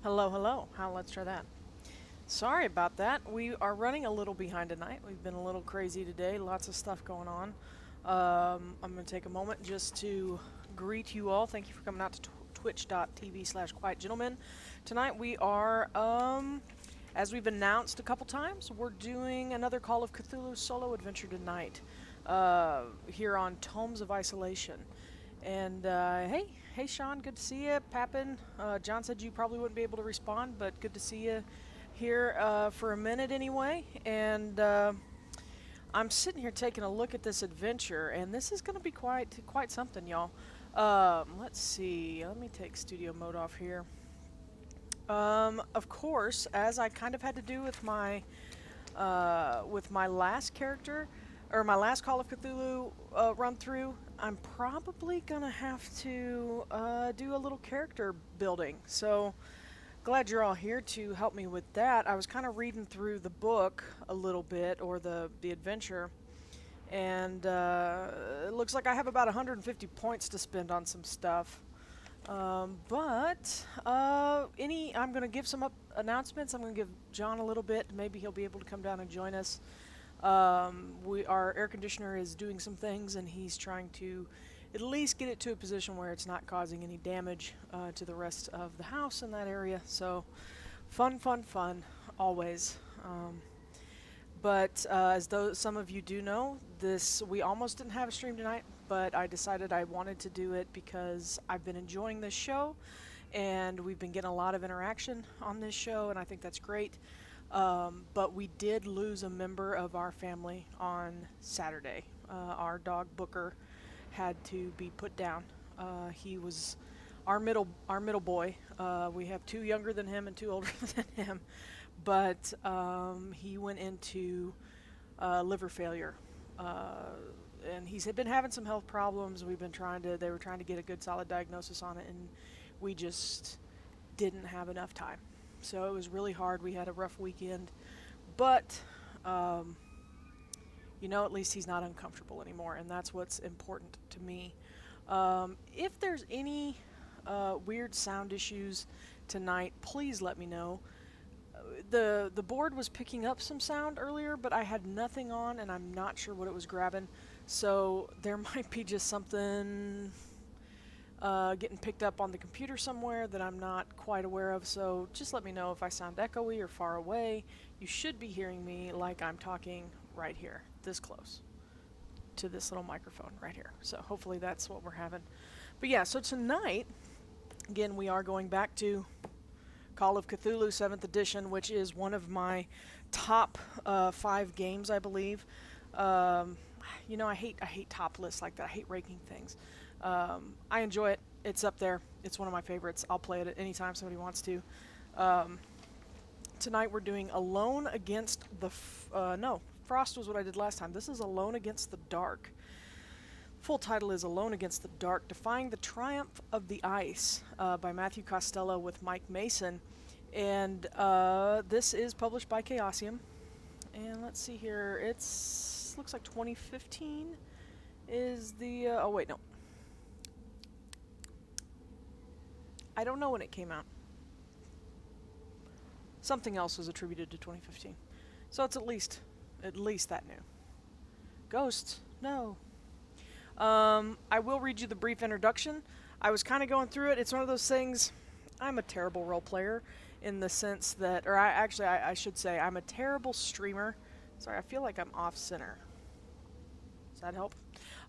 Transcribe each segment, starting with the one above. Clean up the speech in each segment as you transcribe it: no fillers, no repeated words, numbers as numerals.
Hello, hello. Let's try that. Sorry about that. We are running a little behind tonight. We've been a little crazy today. Lots of stuff going on. I'm going to take a moment just to greet you all. Thank you for coming out to twitch.tv/Quiett Gentleman. Tonight we are, as we've announced a couple times, we're doing another Call of Cthulhu solo adventure tonight here on Tomes of Isolation. And hey Sean, good to see you. Pappin, John said you probably wouldn't be able to respond, but good to see you here for a minute anyway. And I'm sitting here taking a look at this adventure, and this is going to be quite something, y'all. Let's see. Let me take studio mode off here. Of course, as I kind of had to do with my last character, or my last Call of Cthulhu run through, I'm probably gonna have to do a little character building. So glad you're all here to help me with that. I was kind of reading through the book a little bit, or the adventure, and it looks like I have about 150 points to spend on some stuff. I'm gonna give some announcements. I'm gonna give John a little bit. Maybe he'll be able to come down and join us. Our air conditioner is doing some things, and he's trying to at least get it to a position where it's not causing any damage to the rest of the house in that area. So, fun, always. As though some of you do know, we almost didn't have a stream tonight, but I decided I wanted to do it because I've been enjoying this show, and we've been getting a lot of interaction on this show, and I think that's great. But we did lose a member of our family on Saturday. Our dog Booker had to be put down. He was our middle boy. We have two younger than him and two older than him, but he went into liver failure, and he's been having some health problems. They were trying to get a good solid diagnosis on it, and we just didn't have enough time. So it was really hard. We had a rough weekend, but at least he's not uncomfortable anymore, and that's what's important to me. If there's any weird sound issues tonight, please let me know. The board was picking up some sound earlier, but I had nothing on, and I'm not sure what it was grabbing. So there might be just something getting picked up on the computer somewhere that I'm not quite aware of, so just let me know if I sound echoey or far away. You should be hearing me like I'm talking right here, this close to this little microphone right here. So hopefully that's what we're having. But yeah, so tonight, again, we are going back to Call of Cthulhu 7th edition, which is one of my top 5 games, I believe. I hate top lists like that. I hate ranking things. I enjoy it. It's up there. It's one of my favorites. I'll play it at any time somebody wants to. Tonight we're doing Alone Against the... Frost was what I did last time. This is Alone Against the Dark. Full title is Alone Against the Dark, Defying the Triumph of the Ice by Matthew Costello with Mike Mason. And this is published by Chaosium. And let's see here. Looks like 2015 is the... oh, wait, no. I don't know when it came out. Something else was attributed to 2015. So it's at least that new. Ghosts? No. I will read you the brief introduction. I was kind of going through it. It's one of those things. I'm a terrible role player in the sense that, or I should say, I'm a terrible streamer. Sorry, I feel like I'm off center. Does that help?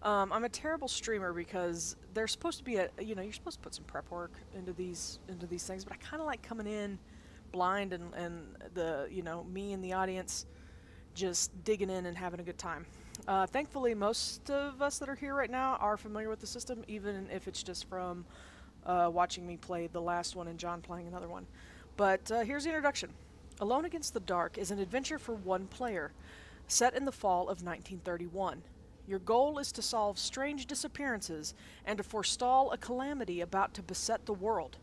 I'm a terrible streamer because there's supposed to be you're supposed to put some prep work into these things, but I kind of like coming in blind and the me and the audience just digging in and having a good time. Thankfully, most of us that are here right now are familiar with the system, even if it's just from watching me play the last one and John playing another one. But here's the introduction. Alone Against the Dark is an adventure for one player, set in the fall of 1931. Your goal is to solve strange disappearances and to forestall a calamity about to beset the world.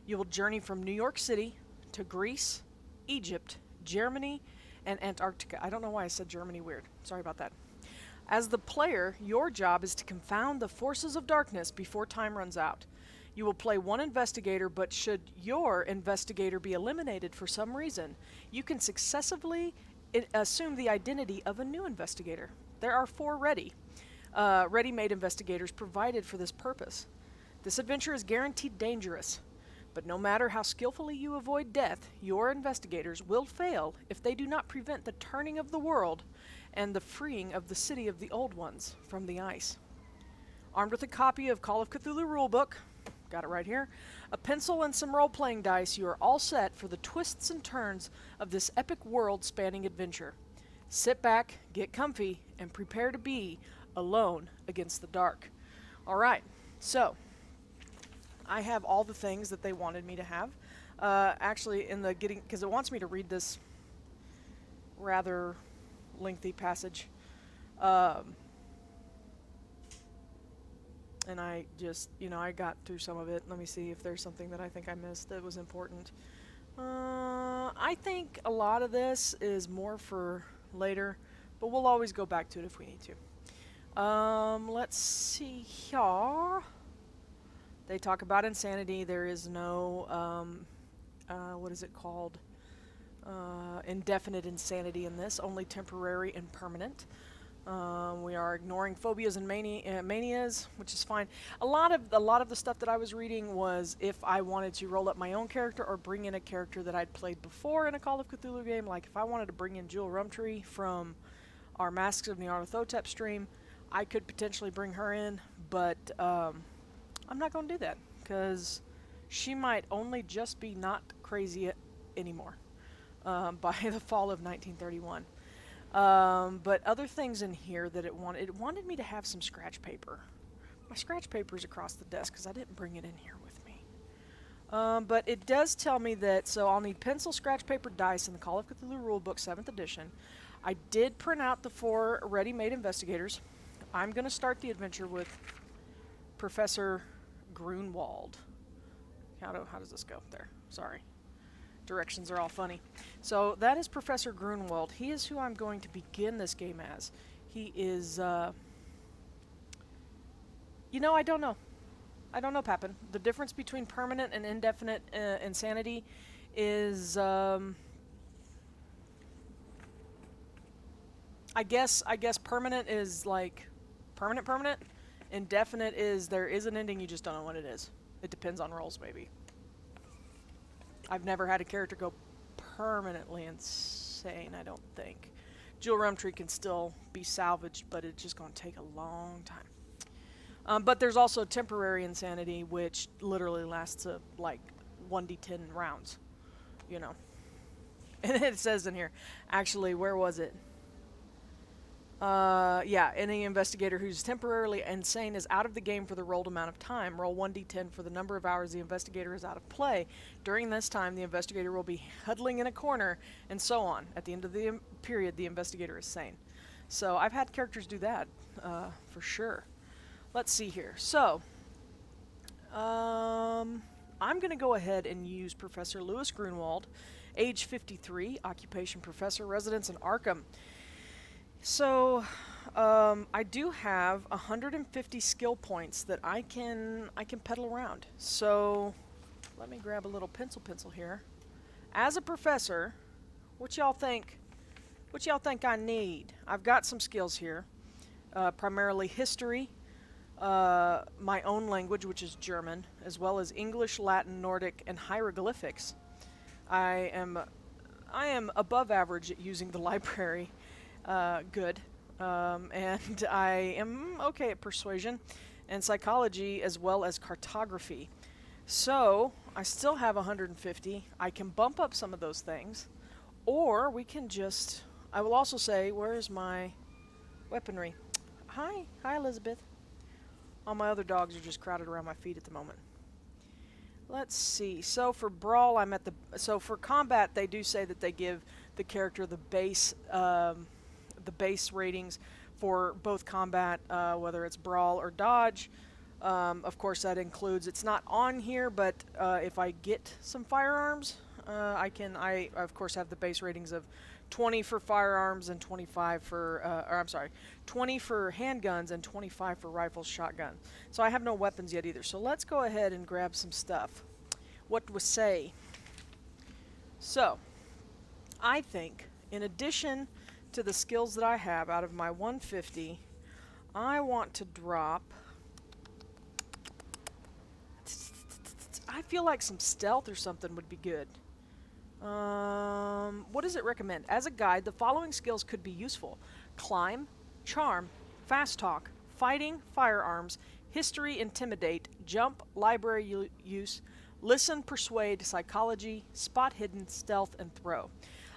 You will journey from New York City to Greece, Egypt, Germany, and Antarctica. I don't know why I said Germany weird. Sorry about that. As the player, your job is to confound the forces of darkness before time runs out. You will play one investigator, but should your investigator be eliminated for some reason, you can successively assume the identity of a new investigator. There are 4 ready-made investigators provided for this purpose. This adventure is guaranteed dangerous, but no matter how skillfully you avoid death, your investigators will fail if they do not prevent the turning of the world and the freeing of the city of the Old Ones from the ice. Armed with a copy of Call of Cthulhu rulebook, got it right here, a pencil and some role-playing dice, you are all set for the twists and turns of this epic world-spanning adventure. Sit back, get comfy, and prepare to be alone against the dark. Alright, so I have all the things that they wanted me to have. Actually, because it wants me to read this rather lengthy passage. And I just, I got through some of it. Let me see if there's something that I think I missed that was important. I think a lot of this is more for later, but we'll always go back to it if we need to. Let's see here. They talk about insanity. There is no, what is it called? Indefinite insanity in this, only temporary and permanent. We are ignoring phobias and manias, which is fine. A lot of the stuff that I was reading was if I wanted to roll up my own character or bring in a character that I'd played before in a Call of Cthulhu game. Like if I wanted to bring in Jewel Rumtree from our Masks of Nyarlathotep stream, I could potentially bring her in, but I'm not going to do that because she might only just be not crazy anymore by the fall of 1931. But other things in here that it wanted me to have some scratch paper. My scratch paper is across the desk because I didn't bring it in here with me. But it does tell me that, so I'll need pencil, scratch paper, dice in the Call of Cthulhu Rulebook 7th edition. I did print out the 4 ready-made investigators. I'm going to start the adventure with Professor Grunwald. How does this go? There. Sorry. Directions are all funny. So that is Professor Grunwald. He is who I'm going to begin this game as. He is, I don't know. I don't know, Papin. The difference between permanent and indefinite insanity is, I guess permanent is like permanent. Indefinite is there is an ending, you just don't know what it is. It depends on roles, maybe. I've never had a character go permanently insane, I don't think. Jewel Rumtree can still be salvaged, but it's just going to take a long time. But there's also temporary insanity, which literally lasts like 1d10 rounds, And it says in here, actually, where was it? Any investigator who's temporarily insane is out of the game for the rolled amount of time. Roll 1d10 for the number of hours the investigator is out of play. During this time, the investigator will be huddling in a corner, and so on. At the end of the period, the investigator is sane. So I've had characters do that, for sure. Let's see here. So, I'm going to go ahead and use Professor Lewis Grunwald, age 53, occupation professor, residence in Arkham. So, I do have 150 skill points that I can peddle around. So, let me grab a little pencil here. As a professor, what y'all think I need? I've got some skills here. Primarily history, my own language, which is German, as well as English, Latin, Nordic, and hieroglyphics. I am above average at using the library. Good. And I am okay at persuasion and psychology as well as cartography. So, I still have 150. I can bump up some of those things. Or we can just... I will also say, where's my weaponry? Hi Elizabeth. All my other dogs are just crowded around my feet at the moment. Let's see. So for brawl, so for combat, they do say that they give the character the base ratings for both combat, whether it's brawl or dodge. Of course, that includes, it's not on here, but if I get some firearms, I of course have the base ratings of 20 for firearms and 25 for, or I'm sorry, 20 for handguns and 25 for rifles, shotgun. So I have no weapons yet either. So let's go ahead and grab some stuff. What do we say? So, I think, in addition to the skills that I have out of my 150, I want to drop... I feel like some stealth or something would be good. What does it recommend? As a guide, the following skills could be useful. Climb, charm, fast talk, fighting, firearms, history, intimidate, jump, library use, listen, persuade, psychology, spot hidden, stealth, and throw.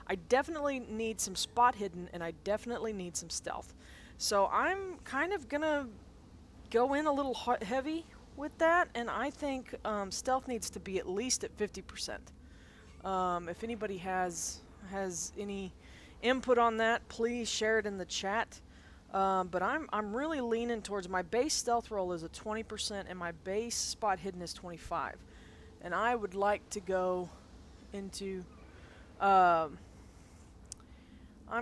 I definitely need some spot hidden, and I definitely need some stealth. So I'm kind of gonna go in a little heavy with that, and I think stealth needs to be at least at 50%. If anybody has any input on that, please share it in the chat. But I'm really leaning towards my base stealth roll is a 20% and my base spot hidden is 25. And I would like to go into I'm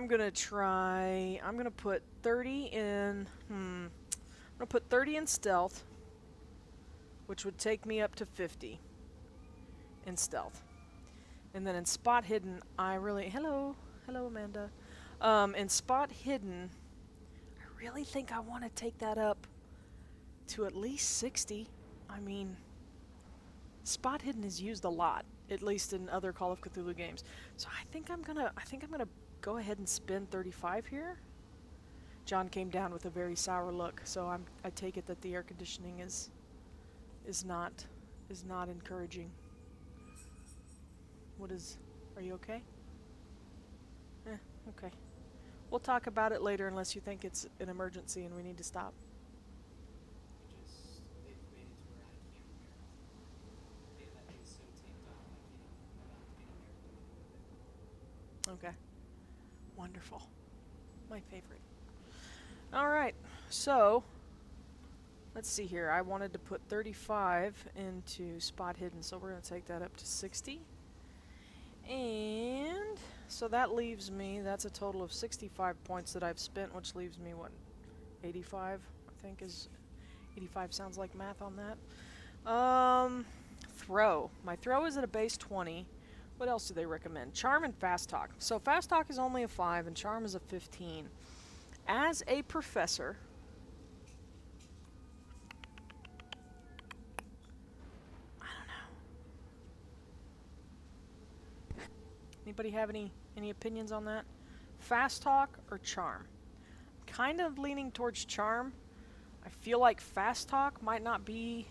gonna put 30 in I'm gonna put 30 in stealth, which would take me up to 50 in stealth. And then in spot hidden, hello Amanda. In spot hidden, I really think I want to take that up to at least 60. I mean, spot hidden is used a lot, at least in other Call of Cthulhu games. So I think I'm gonna go ahead and spend 35 here. John came down with a very sour look, so I take it that the air conditioning is not encouraging. Are you okay? Okay. We'll talk about it later unless you think it's an emergency and we need to stop. They've made it to where I can't hear. They let me so taped off, I can't hear. Okay. Wonderful. My favorite. Alright, so let's see here. I wanted to put 35 into spot hidden, so we're going to take that up to 60. And so that leaves me, that's a total of 65 points that I've spent, which leaves me, what, 85, I think is, 85 sounds like math on that. Throw. My throw is at a base 20. What else do they recommend? Charm and fast talk. So fast talk is only a 5 and charm is a 15. As a professor, anybody have any opinions on that? Fast talk or charm? Kind of leaning towards charm. I feel like fast talk might not be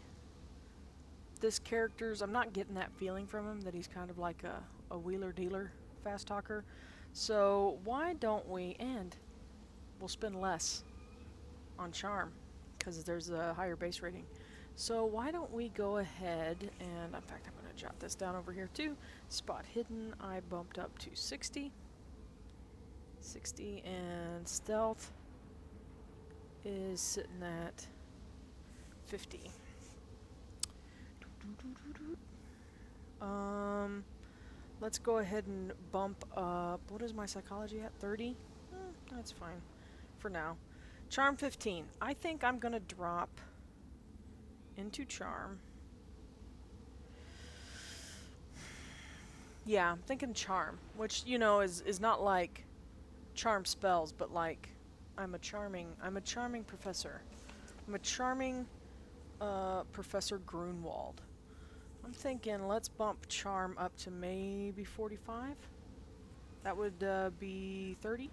this character's. I'm not getting that feeling from him that he's kind of like a wheeler-dealer fast talker. So why don't we, and we'll spend less on charm because there's a higher base rating. So why don't we go ahead and, in fact, I'm going to jot this down over here too. Spot hidden, I bumped up to 60. 60, and stealth is sitting at 50. Let's go ahead and bump up. What is my psychology at? 30? That's fine for now. Charm 15. I think I'm going to drop into charm. Yeah, I'm thinking charm, which, you know, is not like charm spells, but like I'm a charming professor. I'm a charming Professor Grunwald. I'm thinking let's bump charm up to maybe 45. That would be 30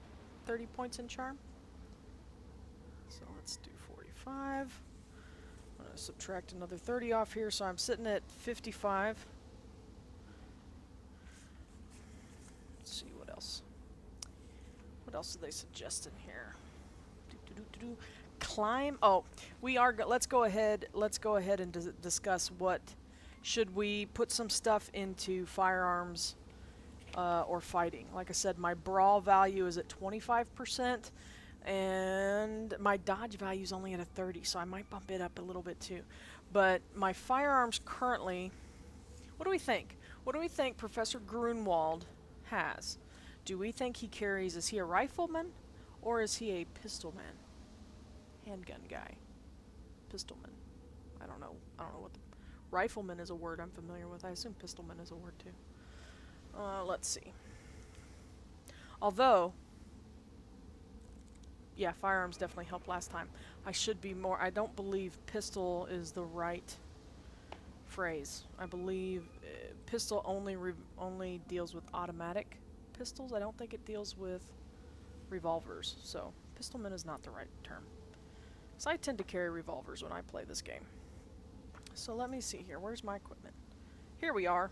points in charm. So let's do 45. I'm going to subtract another 30 off here, so I'm sitting at 55. Let's see what else. What else do they suggest in here? Climb. Oh, we are. Let's go ahead and discuss what should we put some stuff into firearms or fighting. Like I said, my brawl value is at 25%, and my dodge value is only at a 30, so I might bump it up a little bit too. But my firearms currently, what do we think? What do we think Professor Grunwald has? Do we think he carries, is he a rifleman or is he a pistol man? Handgun guy. Pistolman. I don't know what the rifleman is a word I'm familiar with. I assume pistolman is a word too. Let's see. Although, yeah, firearms definitely helped last time. I should be more, I don't believe pistol is the right phrase. I believe pistol only deals with automatic pistols. I don't think it deals with revolvers. So, pistolman is not the right term. So I tend to carry revolvers when I play this game. So let me see here. Where's my equipment? Here we are.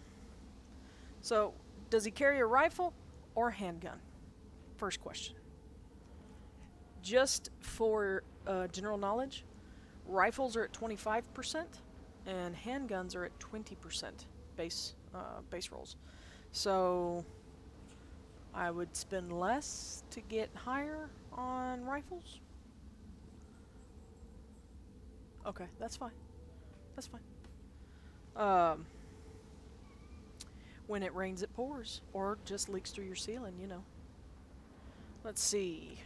So, does he carry a rifle or a handgun? First question. Just for general knowledge, rifles are at 25% and handguns are at 20% base rolls. So I would spend less to get higher on rifles. Okay, that's fine. That's fine. When it rains, it pours, or just leaks through your ceiling, you know. Let's see.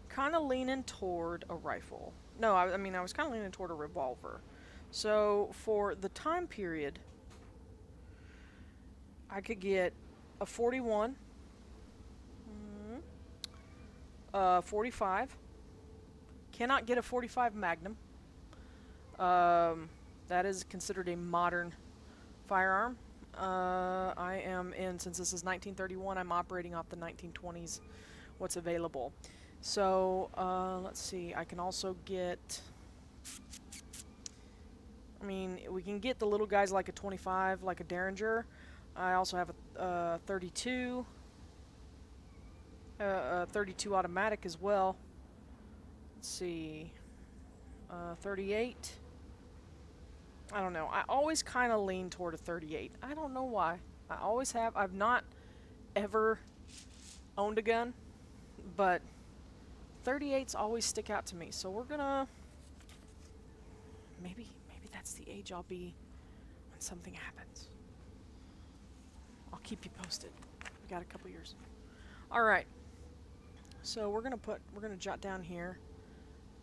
Kind of leaning toward a rifle. No, I mean, I was kind of leaning toward a revolver. So, for the time period, I could get a 41, 45. Cannot get a 45 Magnum. That is considered a modern firearm. I am in, since this is 1931, I'm operating off the 1920s, what's available. So, let's see, I can also get, I mean, we can get the little guys like a 25, like a Derringer. I also have a 32, a 32 automatic as well. Let's see, 38. I don't know. I always kind of lean toward a 38. I don't know why. I always have. I've not ever owned a gun, but 38s always stick out to me. So we're gonna, maybe that's the age I'll be when something happens. I'll keep you posted. We got a couple years. All right. So we're gonna jot down here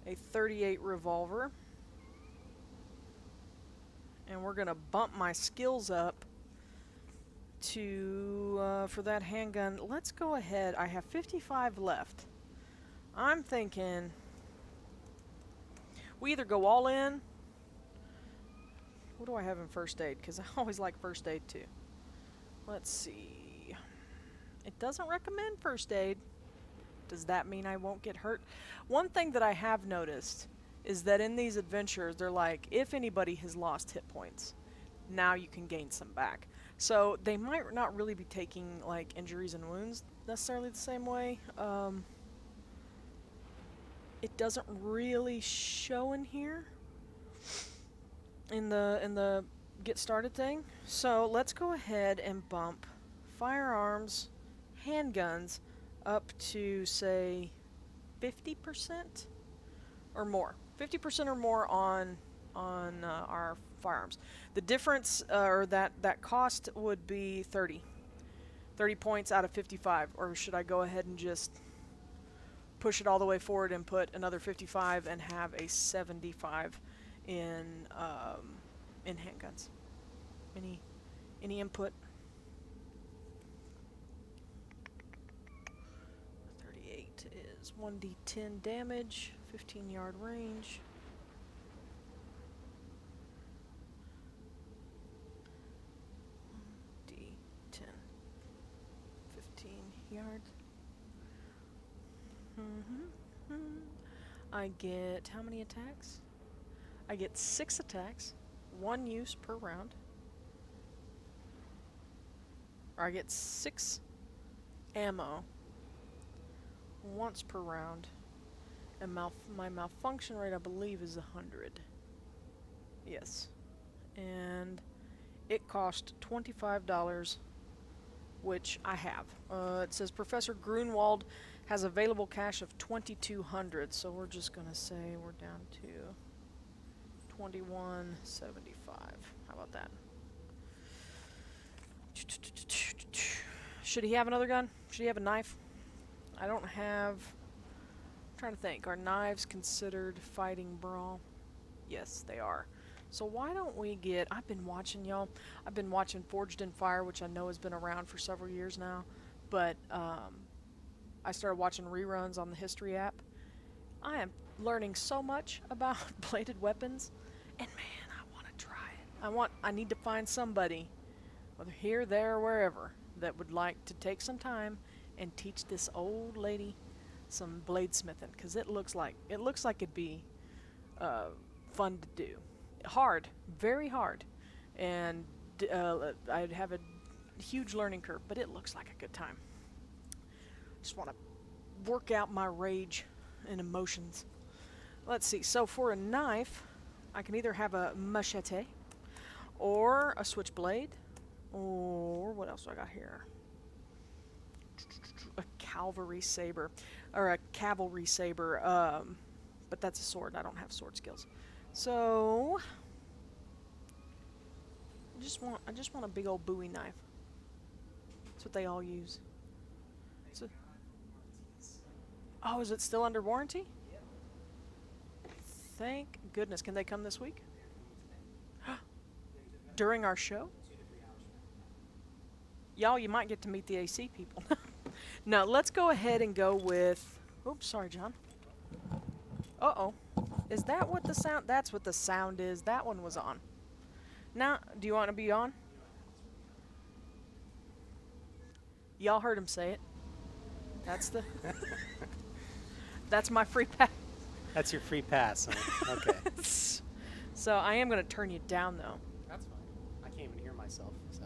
a 38 revolver. And we're going to bump my skills up to, for that handgun. Let's go ahead. I have 55 left. I'm thinking we either go all in. What do I have in first aid? Because I always like first aid too. Let's see. It doesn't recommend first aid. Does that mean I won't get hurt? One thing that I have noticed is that in these adventures, they're like, if anybody has lost hit points, now you can gain some back. So they might not really be taking like injuries and wounds necessarily the same way. It doesn't really show in here in the get started thing. So let's go ahead and bump firearms, handguns up to say 50% or more. 50% or more on our firearms. The difference, or that cost would be 30 points out of 55. Or should I go ahead and just push it all the way forward and put another 55 and have a 75 in handguns? Any input? 38 is 1d10 damage. 15-yard range. D10. 15 yards. I get how many attacks? I get 6 attacks, 1 use per round. Or I get 6 ammo once per round. And my malfunction rate, I believe, is 100. Yes. And it cost $25, which I have. It says Professor Grunwald has available cash of $2,200, so we're just going to say we're down to $21.75. How about that? Should he have another gun? Should he have a knife? I don't have... I'm trying to think. Are knives considered fighting brawl? Yes, they are. So why don't we get... I've been watching, y'all. I've been watching Forged in Fire, which I know has been around for several years now. But I started watching reruns on the History app. I am learning so much about bladed weapons. And man, I want to try it. I need to find somebody, whether here, there, or wherever, that would like to take some time and teach this old lady some bladesmithing, because it looks like it'd be fun to do. Hard, very hard, and I'd have a huge learning curve, but it looks like a good time. Just want to work out my rage and emotions. Let's see. So for a knife, I can either have a machete or a switchblade, or what else do I got here? A cavalry saber, or a cavalry saber. But that's a sword. I don't have sword skills. So I just want a big old Bowie knife. That's what they all use. So, oh, is it still under warranty? Yep. Thank goodness. Can they come this week? During our show? 2 to 3 hours from Y'all, you might get to meet the AC people. No, let's go ahead and go with... Oops, sorry, John. Uh-oh. Is that what the sound... That's what the sound is. That one was on. Now, do you want to be on? Y'all heard him say it. That's the... That's my free pass. That's your free pass. Huh? Okay. So I am going to turn you down, though. That's fine. I can't even hear myself, so.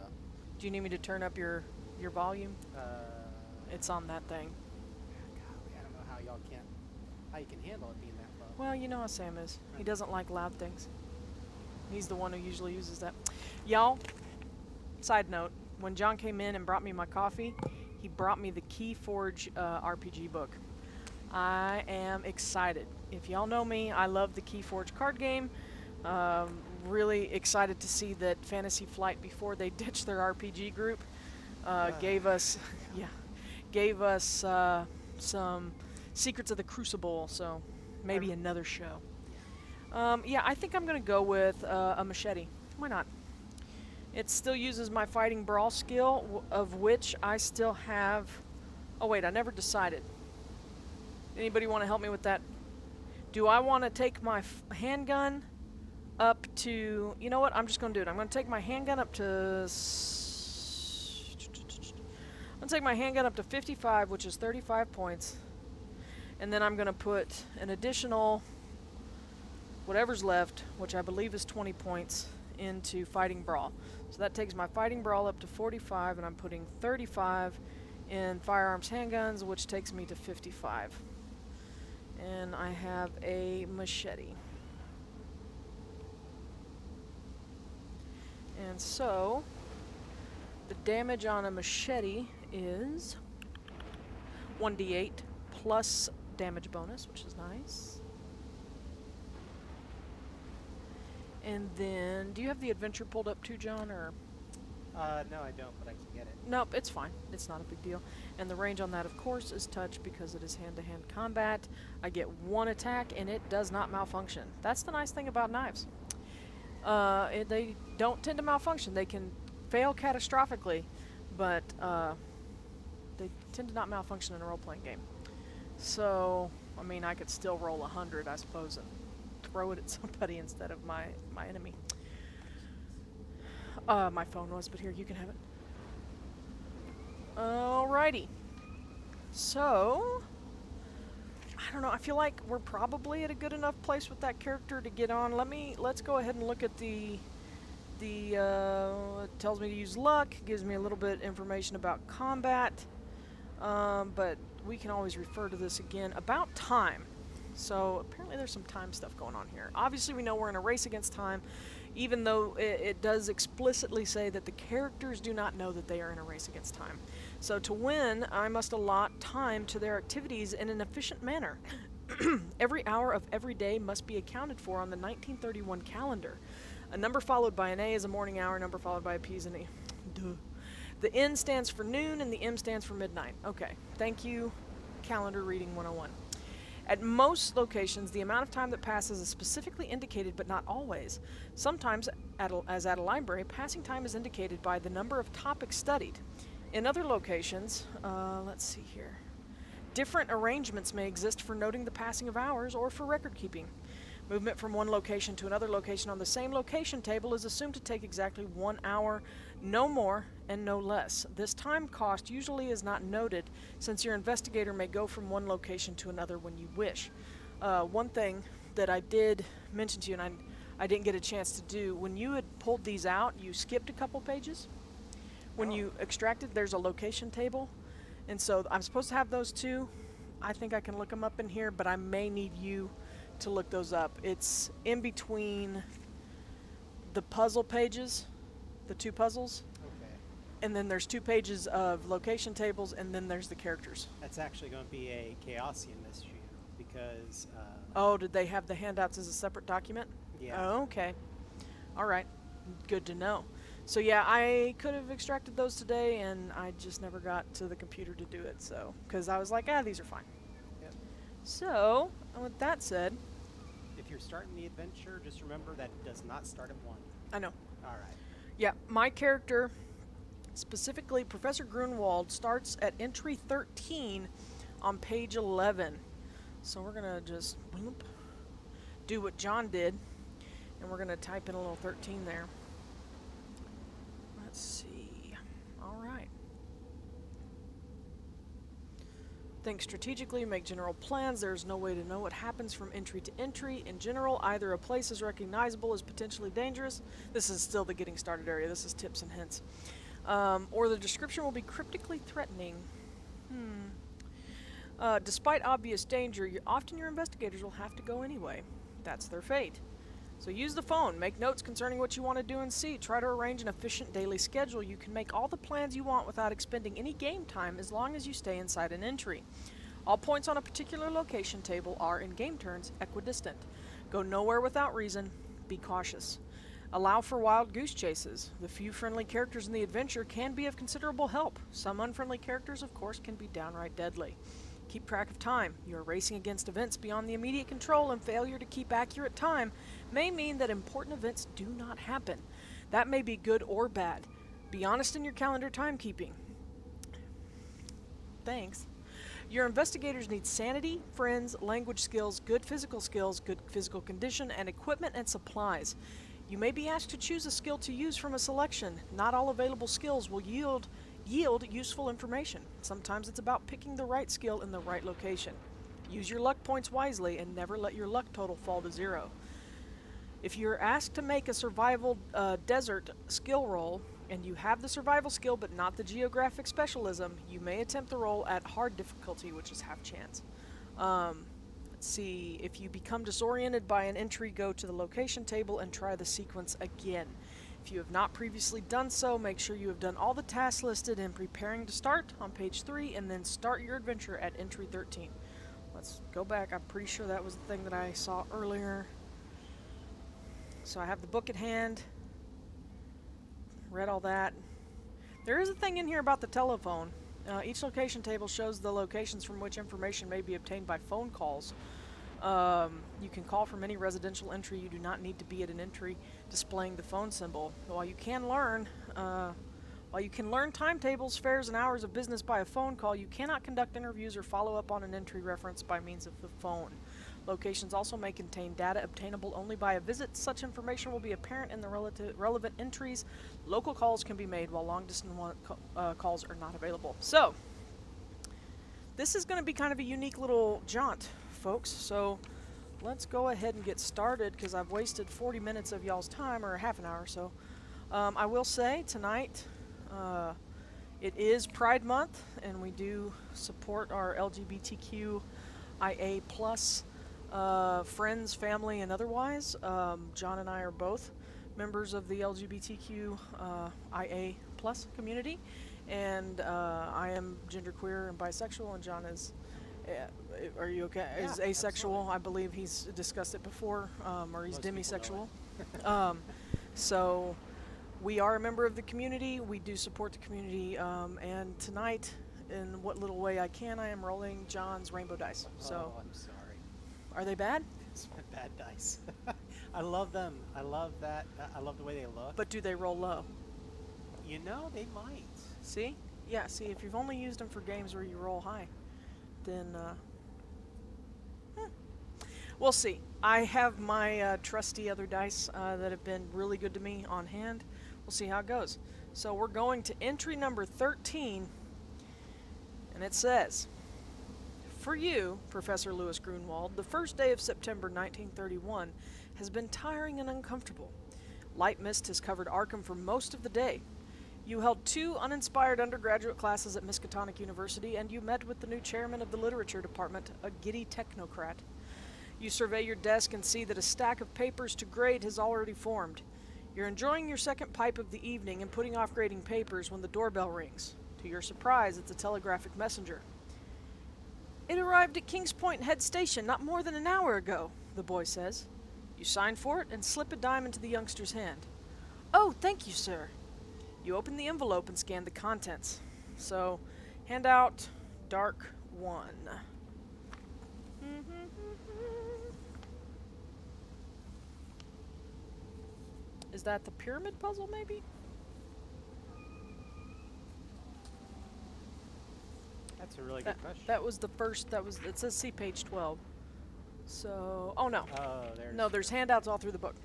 Do you need me to turn up your volume? It's on that thing. Golly, I don't know how you can handle it being that low. Well, you know how Sam is. He doesn't like loud things. He's the one who usually uses that. Y'all, side note, when John came in and brought me my coffee, he brought me the Keyforge RPG book. I am excited. If y'all know me, I love the Keyforge card game. Really excited to see that Fantasy Flight, before they ditched their RPG group, gave us some Secrets of the Crucible, so maybe another show. Yeah, I think I'm going to go with a machete. Why not? It still uses my fighting brawl skill, of which I still have... Oh, wait, I never decided. Anybody want to help me with that? Do I want to take my handgun up to... You know what? I'm just going to do it. I'm going to take my handgun up to... I'm going to take my handgun up to 55, which is 35 points. And then I'm going to put an additional... whatever's left, which I believe is 20 points, into Fighting Brawl. So that takes my Fighting Brawl up to 45, and I'm putting 35 in Firearms Handguns, which takes me to 55. And I have a machete. And so, the damage on a machete is 1d8 plus damage bonus, which is nice. And then, do you have the adventure pulled up too, John, or? No, I don't, but I can get it. Nope, it's fine. It's not a big deal. And the range on that, of course, is touch because it is hand-to-hand combat. I get one attack, and it does not malfunction. That's the nice thing about knives. They don't tend to malfunction. They can fail catastrophically, but they tend to not malfunction in a role-playing game. So, I mean, I could still roll 100, I suppose, and throw it at somebody instead of my enemy. My phone was, but here, you can have it. Alrighty. So, I don't know, I feel like we're probably at a good enough place with that character to get on. Let's go ahead and look at it tells me to use luck, gives me a little bit information about combat, but we can always refer to this again. About time. So apparently there's some time stuff going on here. Obviously we know we're in a race against time, even though it does explicitly say that the characters do not know that they are in a race against time. So to win, I must allot time to their activities in an efficient manner. Every hour of every day must be accounted for on the 1931 calendar. A number followed by an A is a morning hour, a number followed by a P is an E. Duh. The N stands for noon and the M stands for midnight. Okay, thank you, Calendar Reading 101. At most locations, the amount of time that passes is specifically indicated, but not always. Sometimes, as at a library, passing time is indicated by the number of topics studied. In other locations, let's see here, different arrangements may exist for noting the passing of hours or for record keeping. Movement from one location to another location on the same location table is assumed to take exactly 1 hour, no more and no less. This time cost usually is not noted, since your investigator may go from one location to another when you wish. One thing that I did mention to you, and I didn't get a chance to do, when you had pulled these out, you skipped a couple pages. When you extracted, there's a location table, and so I'm supposed to have those too. I think I can look them up in here, but I may need you to look those up. It's in between the puzzle pages, the two puzzles, Okay. and then there's 2 pages of location tables, and then there's the characters. That's actually going to be a Chaosium issue because. Oh, did they have the handouts as a separate document? Yeah. Oh, okay. All right. Good to know. So yeah, I could have extracted those today, and I just never got to the computer to do it. So, because I was like, these are fine. Yep. So, with that said, If you're starting the adventure, just remember that it does not start at 1. I know. All right. Yeah, my character, specifically Professor Grunwald, starts at entry 13 on page 11. So we're going to just do what John did, and we're going to type in a little 13 there. Let's see. All right. Think strategically, make general plans. There's no way to know what happens from entry to entry. In general, either a place is recognizable as potentially dangerous. This is still the getting started area. This is tips and hints. Or the description will be cryptically threatening. Despite obvious danger, often your investigators will have to go anyway. That's their fate. So use the phone. Make notes concerning what you want to do and see. Try to arrange an efficient daily schedule. You can make all the plans you want without expending any game time as long as you stay inside an entry. All points on a particular location table are, in game turns, equidistant. Go nowhere without reason. Be cautious. Allow for wild goose chases. The few friendly characters in the adventure can be of considerable help. Some unfriendly characters, of course, can be downright deadly. Keep track of time. You are racing against events beyond the immediate control, and failure to keep accurate time may mean that important events do not happen. That may be good or bad. Be honest in your calendar timekeeping. Thanks. Your investigators need sanity, friends, language skills, good physical condition, and equipment and supplies. You may be asked to choose a skill to use from a selection. Not all available skills will yield useful information. Sometimes it's about picking the right skill in the right location. Use your luck points wisely and never let your luck total fall to 0. If you're asked to make a survival desert skill roll, and you have the survival skill but not the geographic specialism, you may attempt the roll at hard difficulty, which is half chance. Let's see, if you become disoriented by an entry, go to the location table and try the sequence again. If you have not previously done so, make sure you have done all the tasks listed in preparing to start on page 3, and then start your adventure at entry 13. Let's go back. I'm pretty sure that was the thing that I saw earlier. So I have the book at hand. Read all that. There is a thing in here about the telephone. Each location table shows the locations from which information may be obtained by phone calls. You can call from any residential entry. You do not need to be at an entry displaying the phone symbol. While you can learn timetables, fares, and hours of business by a phone call, you cannot conduct interviews or follow up on an entry reference by means of the phone. Locations also may contain data obtainable only by a visit. Such information will be apparent in the relevant entries. Local calls can be made while long-distance calls are not available. So, this is going to be kind of a unique little jaunt, folks. So, let's go ahead and get started, because I've wasted 40 minutes of y'all's time, or half an hour or so. I will say, tonight, it is Pride Month, and we do support our LGBTQIA+ friends, family, and otherwise. John and I are both members of the LGBTQIA+ community, and I am genderqueer and bisexual, and John is, are you okay? Yeah, Is asexual. absolutely. I believe he's discussed it before, or he's Most people know demisexual. So we are a member of the community. We do support the community. And tonight, in what little way I can, I am rolling John's rainbow dice. So, Oh, I'm sorry. are they bad? It's my bad dice. I love them. I love that. I love the way they look. But do they roll low? You know, they might. See? Yeah, see, if you've only used them for games where you roll high, then, we'll see. I have my trusty other dice that have been really good to me on hand. We'll see how it goes. So we're going to entry number 13, and it says, for you, Professor Lewis Grunwald, the first day of September 1931 has been tiring and uncomfortable. Light mist has covered Arkham for most of the day. You held 2 uninspired undergraduate classes at Miskatonic University, and you met with the new chairman of the literature department, a giddy technocrat. You survey your desk and see that a stack of papers to grade has already formed. You're enjoying your second pipe of the evening and putting off grading papers when the doorbell rings. To your surprise, it's a telegraphic messenger. It arrived at Kings Point Head Station not more than an hour ago, the boy says. You sign for it and slip a dime into the youngster's hand. Oh, thank you, sir. You open the envelope and scan the contents. So, handout Dark 1. Is that the pyramid puzzle, maybe? That's a really good question. That was the first, it says see page 12. So, oh no. Oh, There's handouts all through the book.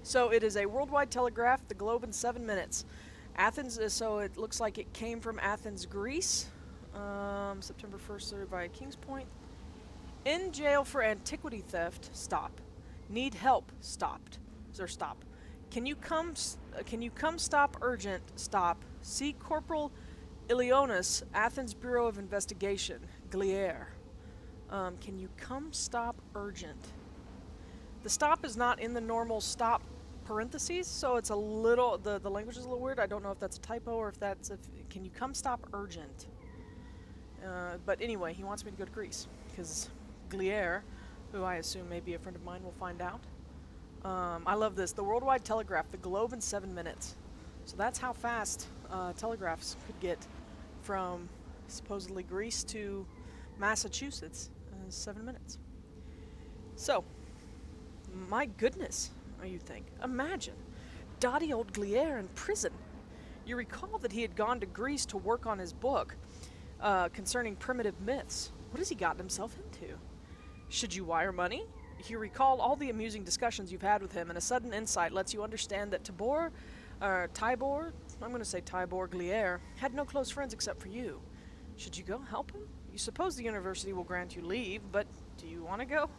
So it is a worldwide telegraph, the globe in 7 minutes. Athens, so it looks like it came from Athens, Greece. September 1st, served by Kings Point. In jail for antiquity theft, stop. Need help, stopped. Or stop. Can you come stop urgent, stop. See Corporal Ilionis, Athens Bureau of Investigation, Gliere. Can you come stop urgent? The stop is not in the normal stop parentheses, so it's a little, the language is a little weird. I don't know if that's a typo or if that's, can you come stop urgent? But anyway, he wants me to go to Greece, because Gliere, who I assume may be a friend of mine, will find out. I love this. The worldwide telegraph, the globe in 7 minutes. So that's how fast telegraphs could get from supposedly Greece to Massachusetts in 7 minutes. So, my goodness, you think. Imagine, dotty old Gliere in prison. You recall that he had gone to Greece to work on his book concerning primitive myths. What has he gotten himself into? Should you wire money? You recall all the amusing discussions you've had with him, and a sudden insight lets you understand that Tibor Gliere, had no close friends except for you. Should you go help him? You suppose the university will grant you leave, but do you want to go?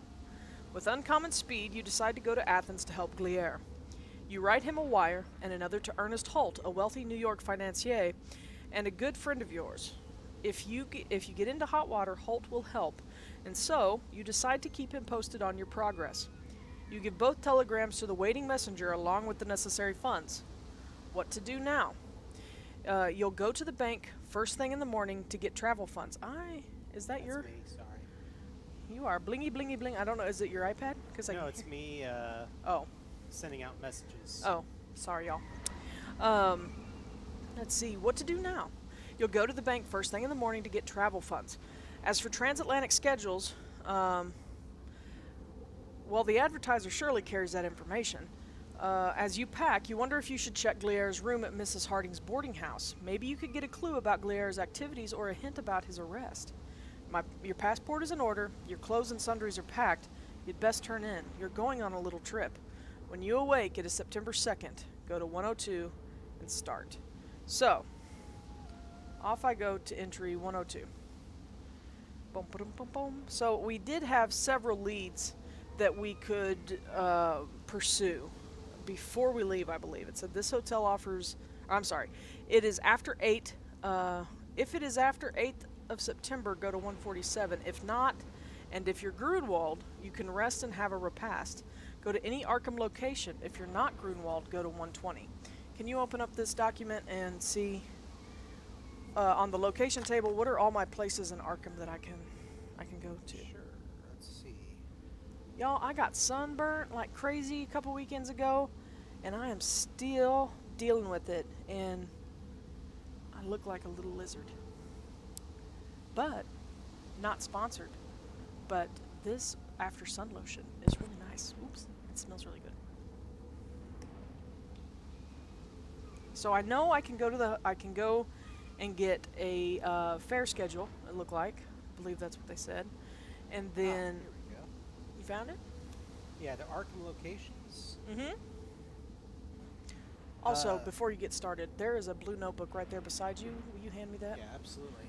With uncommon speed, you decide to go to Athens to help Gliere. You write him a wire, and another to Ernest Holt, a wealthy New York financier, and a good friend of yours. If you get into hot water, Holt will help, and so you decide to keep him posted on your progress. You give both telegrams to the waiting messenger along with the necessary funds. What to do now? You'll go to the bank first thing in the morning to get travel funds. Is that That's your? me, sorry. You are blingy blingy bling. I don't know. Is it your iPad? No, it's me Oh. sending out messages. Oh, sorry, y'all. Let's see. What to do now? You'll go to the bank first thing in the morning to get travel funds. As for transatlantic schedules, well, the advertiser surely carries that information. As you pack, you wonder if you should check Gliere's room at Mrs. Harding's boarding house. Maybe you could get a clue about Gliere's activities or a hint about his arrest. Your passport is in order, your clothes and sundries are packed. You'd best turn in. You're going on a little trip. When you awake, it is September 2nd. Go to 102 and start. So, off I go to entry 102. Boom, boom, boom, boom. So we did have several leads that we could pursue before we leave, I believe. It said this hotel offers, I'm sorry, it is after 8. If it is after 8th of September, go to 147. If not, and if you're Grunwald, you can rest and have a repast. Go to any Arkham location. If you're not Grunwald, go to 120. Can you open up this document and see on the location table what are all my places in Arkham that I can go to? Sure. Let's see. Y'all, I got sunburnt like crazy a couple weekends ago, and I am still dealing with it, and I look like a little lizard. But, not sponsored. But this After Sun lotion is really nice. Oops, it smells really good. So I know I can go and get a fare schedule. It looked like, I believe that's what they said, and then Here we go. you found it. Yeah, the Arkham locations. Mm-hmm. Also, Uh, before you get started, there is a blue notebook right there beside you. Will you hand me that? Yeah, absolutely.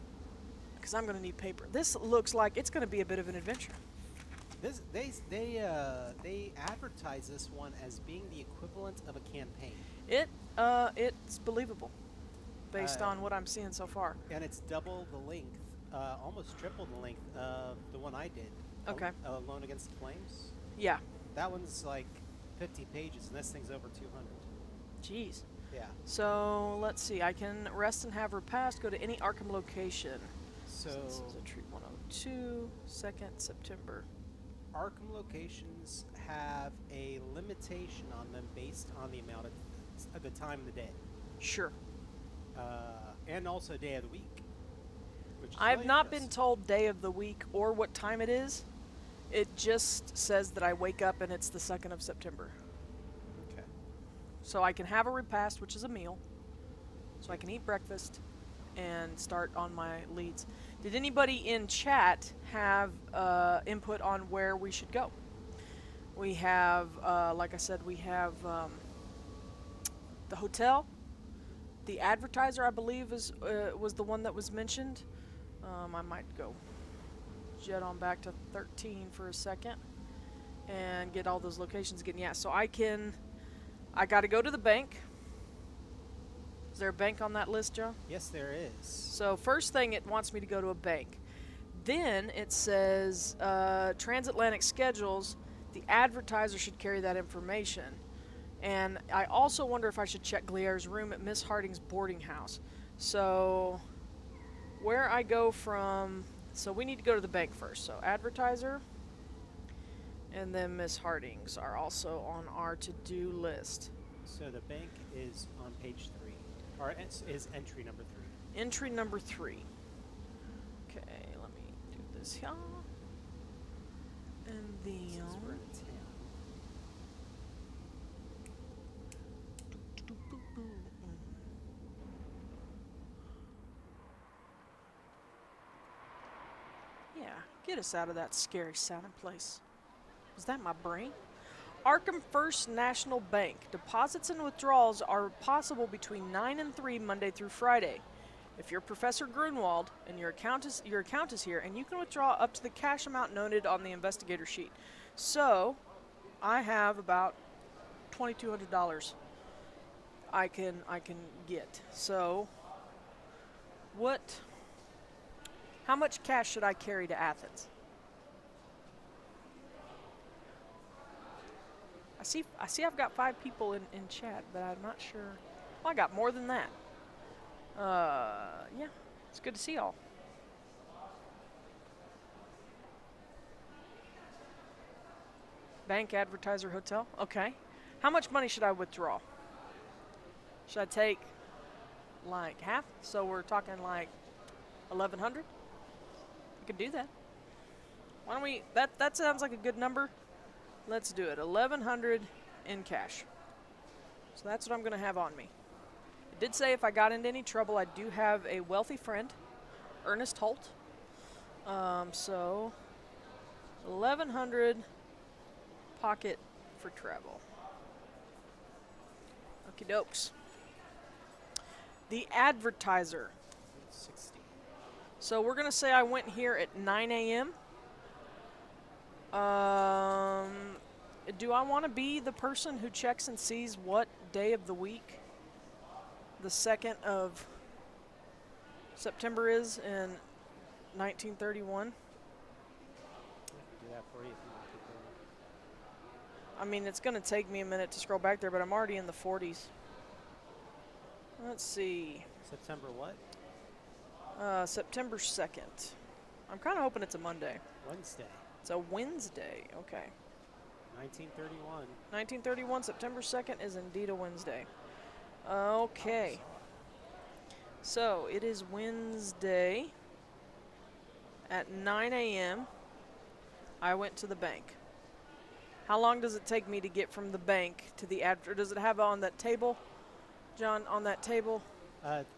Because I'm going to need paper. This looks like it's going to be a bit of an adventure. This they advertise this one as being the equivalent of a campaign, It's believable, based on what I'm seeing so far. and it's double the length, almost triple the length of the one I did. Okay. Alone Against the Flames. Yeah. That one's like 50 pages, and this thing's over 200. Jeez. Yeah. So let's see. I can rest and have repast. Go to any Arkham location. So This is a treat 102, 2nd September. Arkham locations have a limitation on them based on the amount of the time of the day, Sure. and also day of the week. Which is I've really not been interesting. told day of the week or what time it is. It just says that I wake up and it's the 2nd of September. Okay. So I can have a repast, which is a meal. So I can eat breakfast and start on my leads. Did anybody in chat have input on where we should go? We have, like I said, we have the hotel. The advertiser, I believe, was the one that was mentioned. I might go jet on back to 13 for a second and get all those locations again. Yeah, so I got to go to the bank. Is there a bank on that list, Joe? Yes, there is. So first thing, it wants me to go to a bank. Then it says transatlantic schedules. The advertiser should carry that information. And I also wonder if I should check Glier's room at Miss Harding's boarding house. So where I go from, so we need to go to the bank first. So advertiser and then Miss Harding's are also on our to-do list. So the bank is on page 3, or is entry number 3. Entry number 3. Okay, let me do this here. And Since we're then in town. yeah, get us out of that scary sounding place. Is that my brain? Arkham First National Bank. Deposits and withdrawals are possible between 9 and 3 Monday through Friday. If you're Professor Grunwald and your account is here, and you can withdraw up to the cash amount noted on the investigator sheet. So, I have about $2,200 I can get. So, how much cash should I carry to Athens? I see I've got 5 people in chat, but I'm not sure. Well, I got more than that. Yeah, it's good to see y'all. Bank, advertiser, hotel. Okay. How much money should I withdraw? Should I take like half? So we're talking like 1,100? We could do that. Why don't we, that sounds like a good number. Let's do it. 1,100 in cash. So that's what I'm going to have on me. It did say if I got into any trouble, I do have a wealthy friend, Ernest Holt. So 1,100 pocket for travel. Okie dokes. The advertiser. 60. So we're going to say I went here at 9 a.m. Do I want to be the person who checks and sees what day of the week the 2nd of September is in 1931? I can do that for you if you want to keep going. I mean, it's going to take me a minute to scroll back there, but I'm already in the 40s. Let's see. September what? September 2nd. I'm kind of hoping it's a Monday. Wednesday. It's a Wednesday. Okay. 1931. 1931, September 2nd is indeed a Wednesday. Okay. So it is Wednesday at 9 a.m. I went to the bank. How long does it take me to get from the bank to the address? Does it have on that table, John, on that table?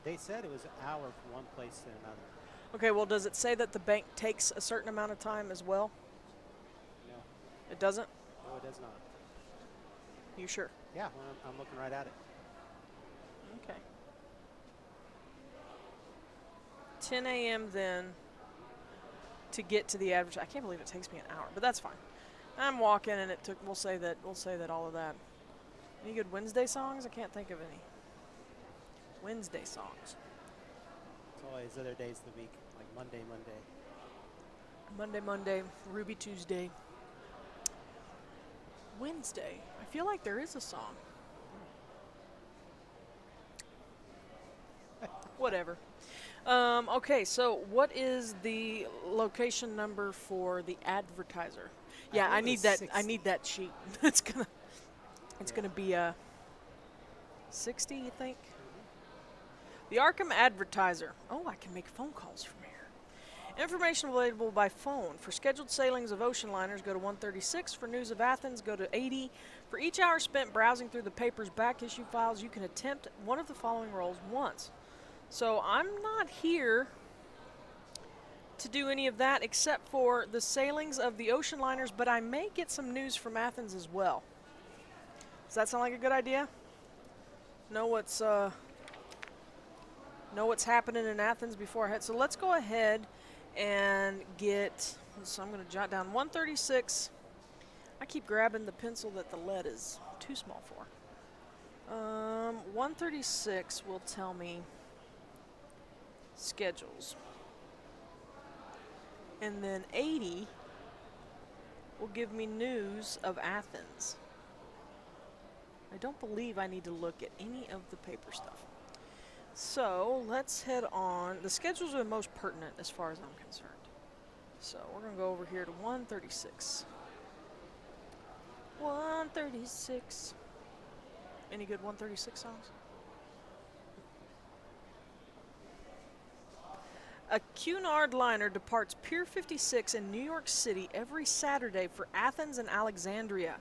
They said it was an hour from one place to another. Okay, well, does it say that the bank takes a certain amount of time as well? No, It doesn't? no, it does not. You sure? Yeah, well, I'm looking right at it. Okay. 10 a.m. then to get to the address. I can't believe it takes me an hour, but that's fine. I'm walking, and it took. We'll say that all of that. Any good Wednesday songs? I can't think of any. Wednesday songs. It's always other days of the week, like Monday. Monday, Ruby Tuesday. Wednesday. I feel like there is a song. Whatever. Okay, so what is the location number for the advertiser? Yeah, I believe need it's that. 60. I need that sheet. It's gonna be 60, you think? The Arkham Advertiser. Oh, I can make phone calls from here. Information available by phone. For scheduled sailings of ocean liners, go to 136. For news of Athens, go to 80. For each hour spent browsing through the paper's back issue files, you can attempt one of the following roles once. So I'm not here to do any of that except for the sailings of the ocean liners, but I may get some news from Athens as well. Does that sound like a good idea? Know what's happening in Athens before I head. So let's go ahead and get. So I'm going to jot down 136. I keep grabbing the pencil that the lead is too small for. 136 will tell me schedules. And then 80 will give me news of Athens. I don't believe I need to look at any of the paper stuff. So let's head on. The schedules are the most pertinent as far as I'm concerned. So we're going to go over here to 136. 136. Any good 136 songs? A Cunard liner departs Pier 56 in New York City every Saturday for Athens and Alexandria,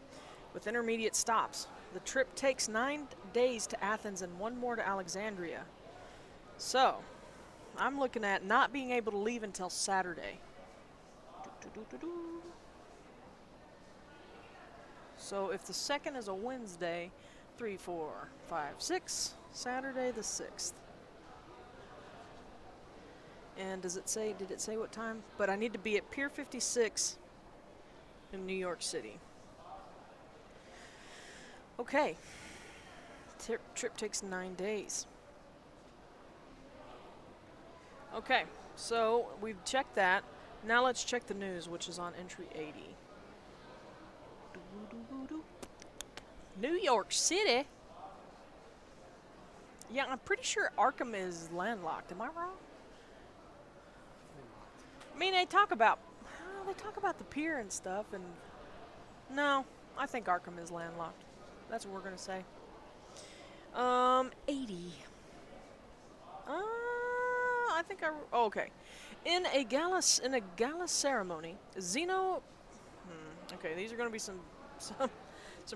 with intermediate stops. The trip takes 9 days to Athens and 1 more to Alexandria. So, I'm looking at not being able to leave until Saturday. So, if the 2nd is a Wednesday, 3, 4, 5, 6, Saturday the 6th. And did it say what time? But I need to be at Pier 56 in New York City. Okay. Trip takes 9 days. Okay, so we've checked that. Now let's check the news, which is on entry 80. New York City? Yeah, I'm pretty sure Arkham is landlocked. Am I wrong? I mean, they talk about the pier and stuff, and no, I think Arkham is landlocked. That's what we're gonna say. 80. I think okay. In a gala ceremony, Zeno. Okay, these are gonna be some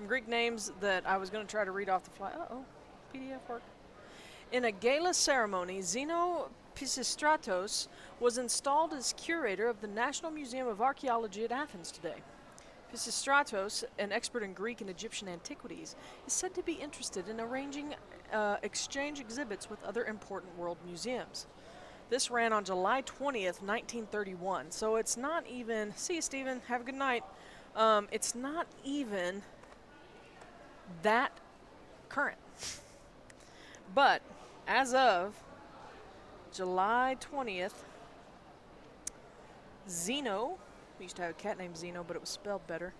Greek names that I was gonna try to read off the fly. PDF work. In a gala ceremony, Zeno Pisistratos was installed as curator of the National Museum of Archaeology at Athens today. Pisistratos, an expert in Greek and Egyptian antiquities, is said to be interested in arranging exchange exhibits with other important world museums. This ran on July 20th, 1931, so it's not even... See you, Stephen. Have a good night. It's not even that current. But as of July 20th, Zeno, we used to have a cat named Zeno, but it was spelled better.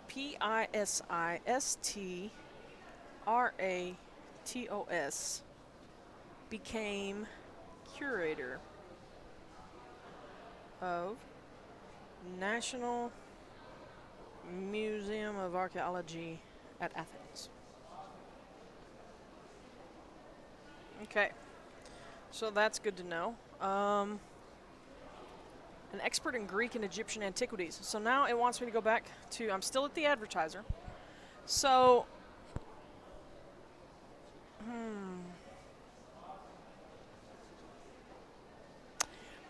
Pisistratos became curator of National Museum of Archaeology at Athens. Okay. So that's good to know. An expert in Greek and Egyptian antiquities. So now it wants me to go back to, I'm still at the advertiser. So,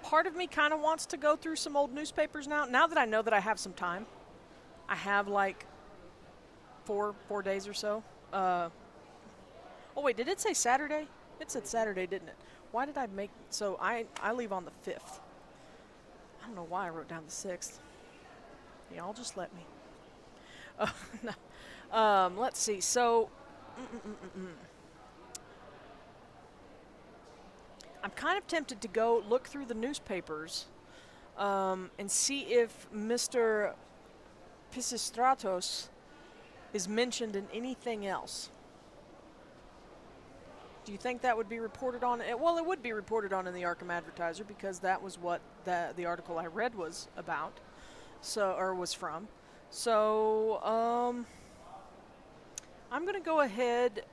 part of me kind of wants to go through some old newspapers now. Now that I know that I have some time, I have like four days or so. Oh wait, did it say Saturday? It said Saturday, didn't it? Why did I make, so I leave on the 5th. I don't know why I wrote down the 6th. Y'all just let me. No. Let's see. So, I'm kind of tempted to go look through the newspapers and see if Mr. Pisistratos is mentioned in anything else. Do you think that would be reported on? Well, it would be reported on in the Arkham Advertiser because that was what the article I read was about, or was from. So, I'm going to go ahead.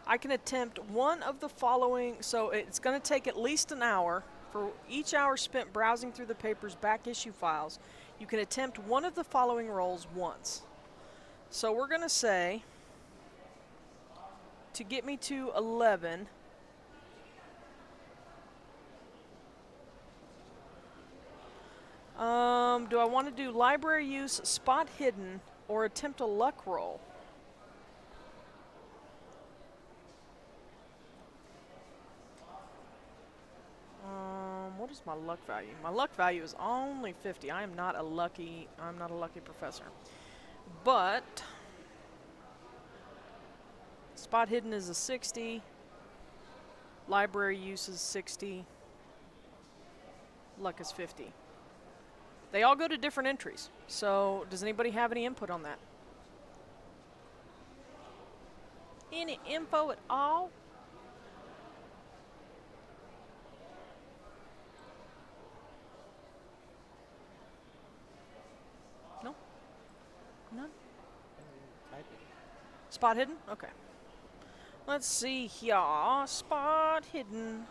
I can attempt one of the following. So it's going to take at least an hour. For each hour spent browsing through the paper's back issue files, you can attempt one of the following roles once. So we're going to say, to get me to 11, do I want to do library use, spot hidden, or attempt a luck roll? What is my luck value? My luck value is only 50. I'm not a lucky professor. But spot hidden is a 60. Library use is 60. Luck is 50. They all go to different entries. So does anybody have any input on that? Any info at all? No? None? Type it. Spot hidden? Okay. Let's see here. Spot hidden.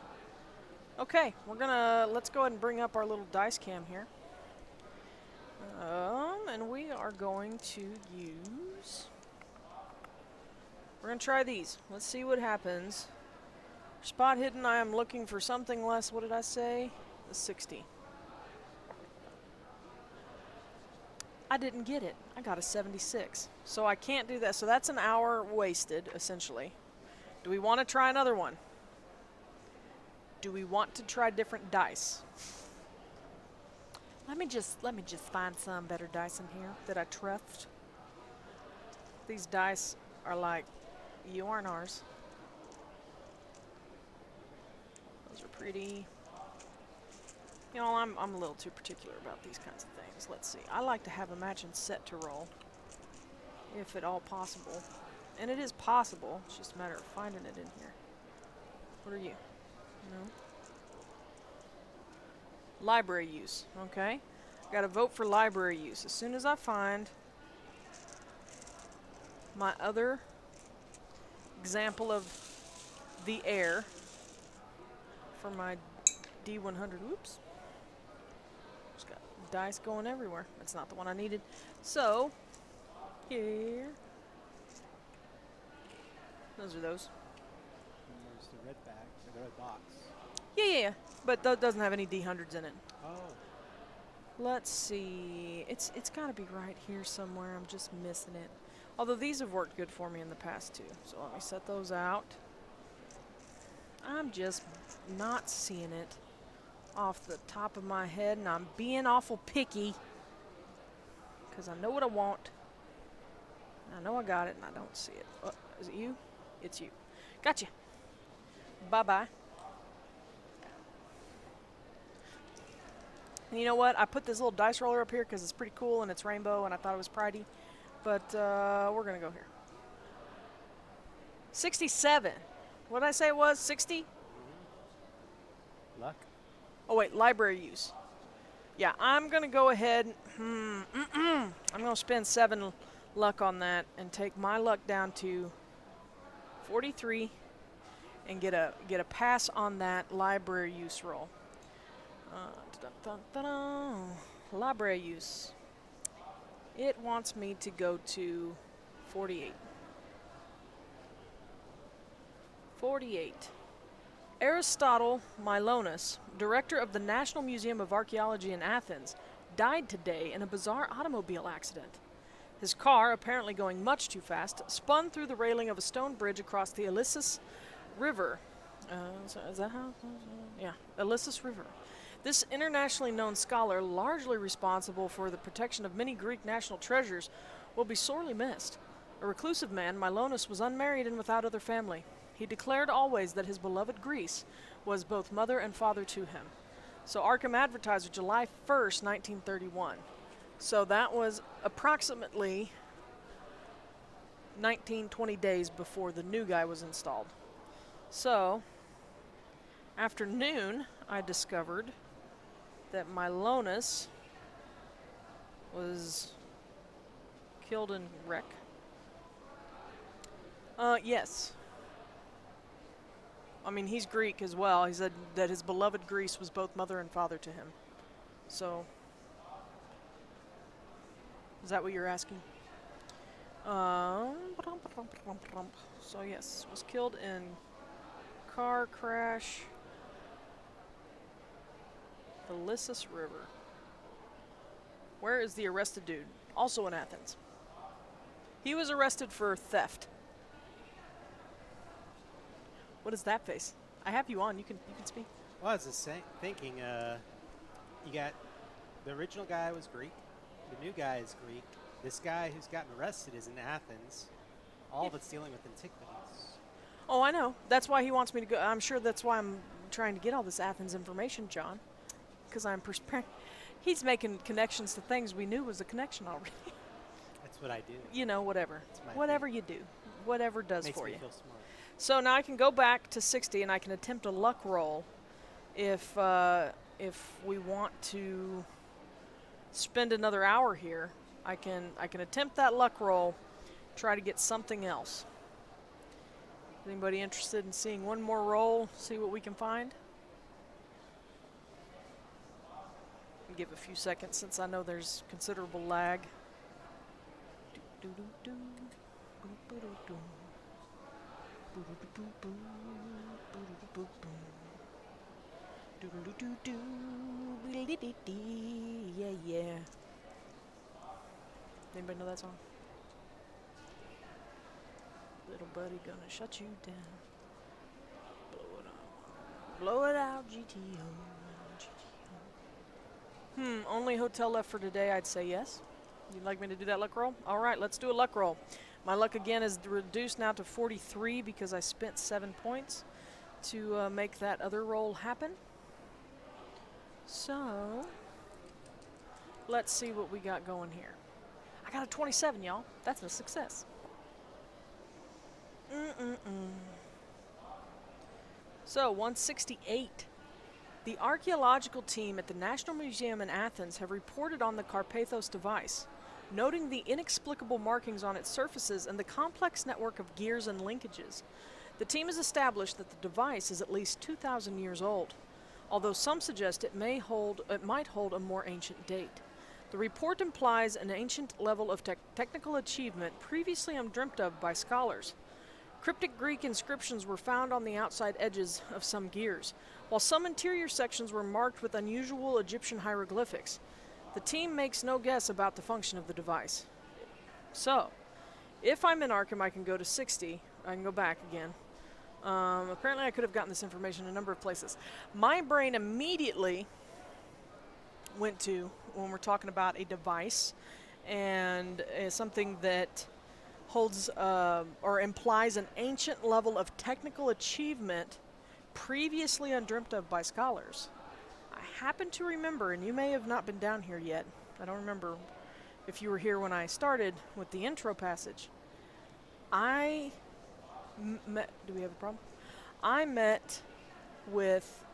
Okay, let's go ahead and bring up our little dice cam here. And we are going to use... We're going to try these. Let's see what happens. Spot hidden, I am looking for something less, what did I say? A 60. I didn't get it. I got a 76. So I can't do that. So that's an hour wasted, essentially. Do we want to try another one? Do we want to try different dice? Let me just find some better dice in here that I trust. These dice are like, you aren't ours. Those are pretty. You know, I'm a little too particular about these kinds of things. Let's see. I like to have a matching set to roll, if at all possible. And it is possible. It's just a matter of finding it in here. What are you? No. Library use. Okay. Got to vote for library use. As soon as I find my other example of the air for my D100. Oops. Just got dice going everywhere. That's not the one I needed. So, here. Those are those. And there's the red bag, the red box. Yeah. But that doesn't have any D100s in it. Oh. Let's see. It's got to be right here somewhere. I'm just missing it. Although these have worked good for me in the past too. So let me set those out. I'm just not seeing it off the top of my head, and I'm being awful picky because I know what I want. I know I got it, and I don't see it. Is it you? It's you. Gotcha. Bye-bye. And you know what? I put this little dice roller up here because it's pretty cool and it's rainbow and I thought it was pridey. But we're going to go here. 67. What did I say it was? 60? Luck. Oh, wait. Library use. Yeah, I'm going to go ahead. I'm going to spend 7 luck on that and take my luck down to 43. and get a pass on that library use roll. Library use. It wants me to go to 48. 48. Aristotle Milonus, director of the National Museum of Archaeology in Athens, died today in a bizarre automobile accident. His car, apparently going much too fast, spun through the railing of a stone bridge across the Ilissus River. Is that how? Yeah, Ilissus River. This internationally known scholar, largely responsible for the protection of many Greek national treasures, will be sorely missed. A reclusive man, Milonus was unmarried and without other family. He declared always that his beloved Greece was both mother and father to him. So Arkham Advertiser, July 1st, 1931. So that was approximately 19-20 days before the new guy was installed. So, after noon, I discovered that Milonus was killed in wreck. Yes. I mean, he's Greek as well. He said that his beloved Greece was both mother and father to him. So, is that what you're asking? So yes, was killed in car crash, the Ilissus River. Where is the arrested dude? Also in Athens. He was arrested for theft. What is that face? I have you on. You can speak. Well, I was just thinking, you got the original guy was Greek, the new guy is Greek. This guy who's gotten arrested is in Athens. All of it's dealing with antiquities. Oh, I know. That's why he wants me to go. I'm sure that's why I'm trying to get all this Athens information, John. Because he's making connections to things we knew was a connection already. That's what I do. You know, whatever. Whatever you do. Whatever does Makes for me you. feel smart. So now I can go back to 60 and I can attempt a luck roll if we want to spend another hour here. I can attempt that luck roll, try to get something else. Anybody interested in seeing one more roll, see what we can find? I'll give a few seconds since I know there's considerable lag. Yeah. Anybody know that song? Little buddy gonna shut you down. Blow it out. Blow it out, GTO. Only hotel left for today, I'd say yes. You'd like me to do that luck roll? All right, let's do a luck roll. My luck again is reduced now to 43 because I spent 7 points to make that other roll happen. So, let's see what we got going here. I got a 27, y'all. That's a success. So, 168. The archaeological team at the National Museum in Athens have reported on the Carpathos device, noting the inexplicable markings on its surfaces and the complex network of gears and linkages. The team has established that the device is at least 2,000 years old, although some suggest it might hold a more ancient date. The report implies an ancient level of technical achievement previously undreamt of by scholars. Cryptic Greek inscriptions were found on the outside edges of some gears, while some interior sections were marked with unusual Egyptian hieroglyphics. The team makes no guess about the function of the device. So, if I'm in Arkham, I can go to 60. I can go back again. Apparently I could have gotten this information in a number of places. My brain immediately went to, when we're talking about a device, and something that holds or implies an ancient level of technical achievement previously undreamt of by scholars. I happen to remember, and you may have not been down here yet, I don't remember if you were here when I started with the intro passage. I met, do we have a problem? I met with,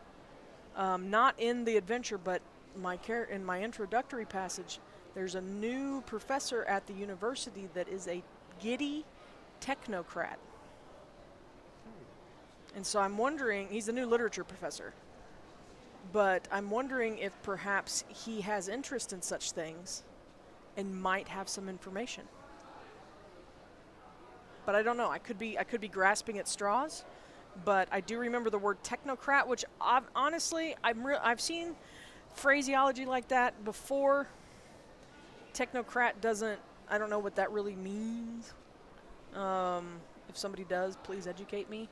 not in the adventure, but in my introductory passage, there's a new professor at the university that is a giddy technocrat. And so I'm wondering, he's a new literature professor, but I'm wondering if perhaps he has interest in such things and might have some information. But I don't know. I could be grasping at straws, but I do remember the word technocrat, which honestly I've seen phraseology like that before. Technocrat doesn't. I don't know what that really means. If somebody does, please educate me.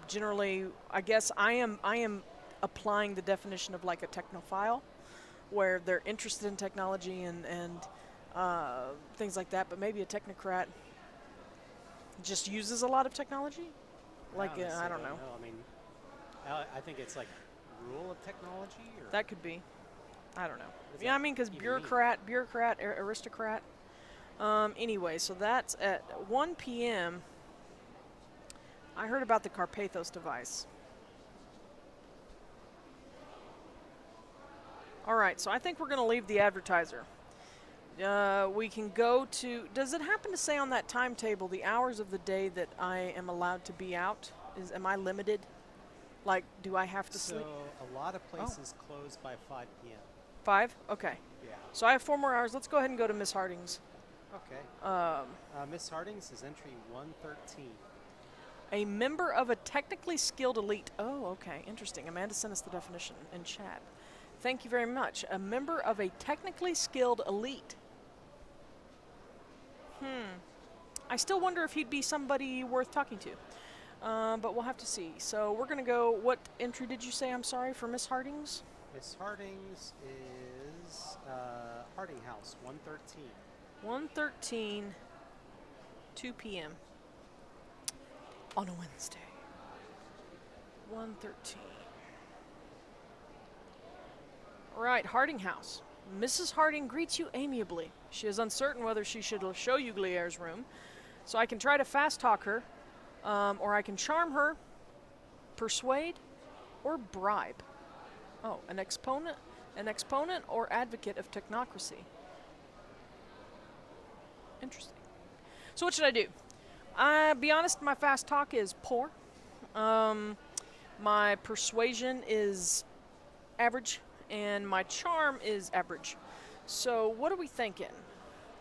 Generally, I guess I am applying the definition of like a technophile, where they're interested in technology and things like that. But maybe a technocrat just uses a lot of technology. Like I don't know. I mean, I think it's like rule of technology. Or That could be. I don't know. What does Yeah, I that mean, because even bureaucrat, aristocrat. Anyway, so that's at 1 p.m. I heard about the Carpathos device. All right, so I think we're going to leave the advertiser. We can go to... Does it happen to say on that timetable the hours of the day that I am allowed to be out? Am I limited? Like, do I have to sleep? So a lot of places close by 5 p.m. 5? Okay. Yeah. So I have 4 more hours. Let's go ahead and go to Miss Harding's. Okay. Miss Harding's is entry 113. A member of a technically skilled elite. Oh, okay. Interesting. Amanda sent us the definition in chat. Thank you very much. A member of a technically skilled elite. I still wonder if he'd be somebody worth talking to. But we'll have to see. So we're going to go... What entry did you say, I'm sorry, for Miss Harding's? Miss Harding's is Harding House 113. 113, 2 p.m. on a Wednesday. 113. Right, Harding House. Mrs. Harding greets you amiably. She is uncertain whether she should show you Glier's room, so I can try to fast talk her, or I can charm her, persuade, or bribe. Oh, an exponent or advocate of technocracy. Interesting. So what should I do? Be honest, my fast talk is poor. My persuasion is average, and my charm is average. So what are we thinking?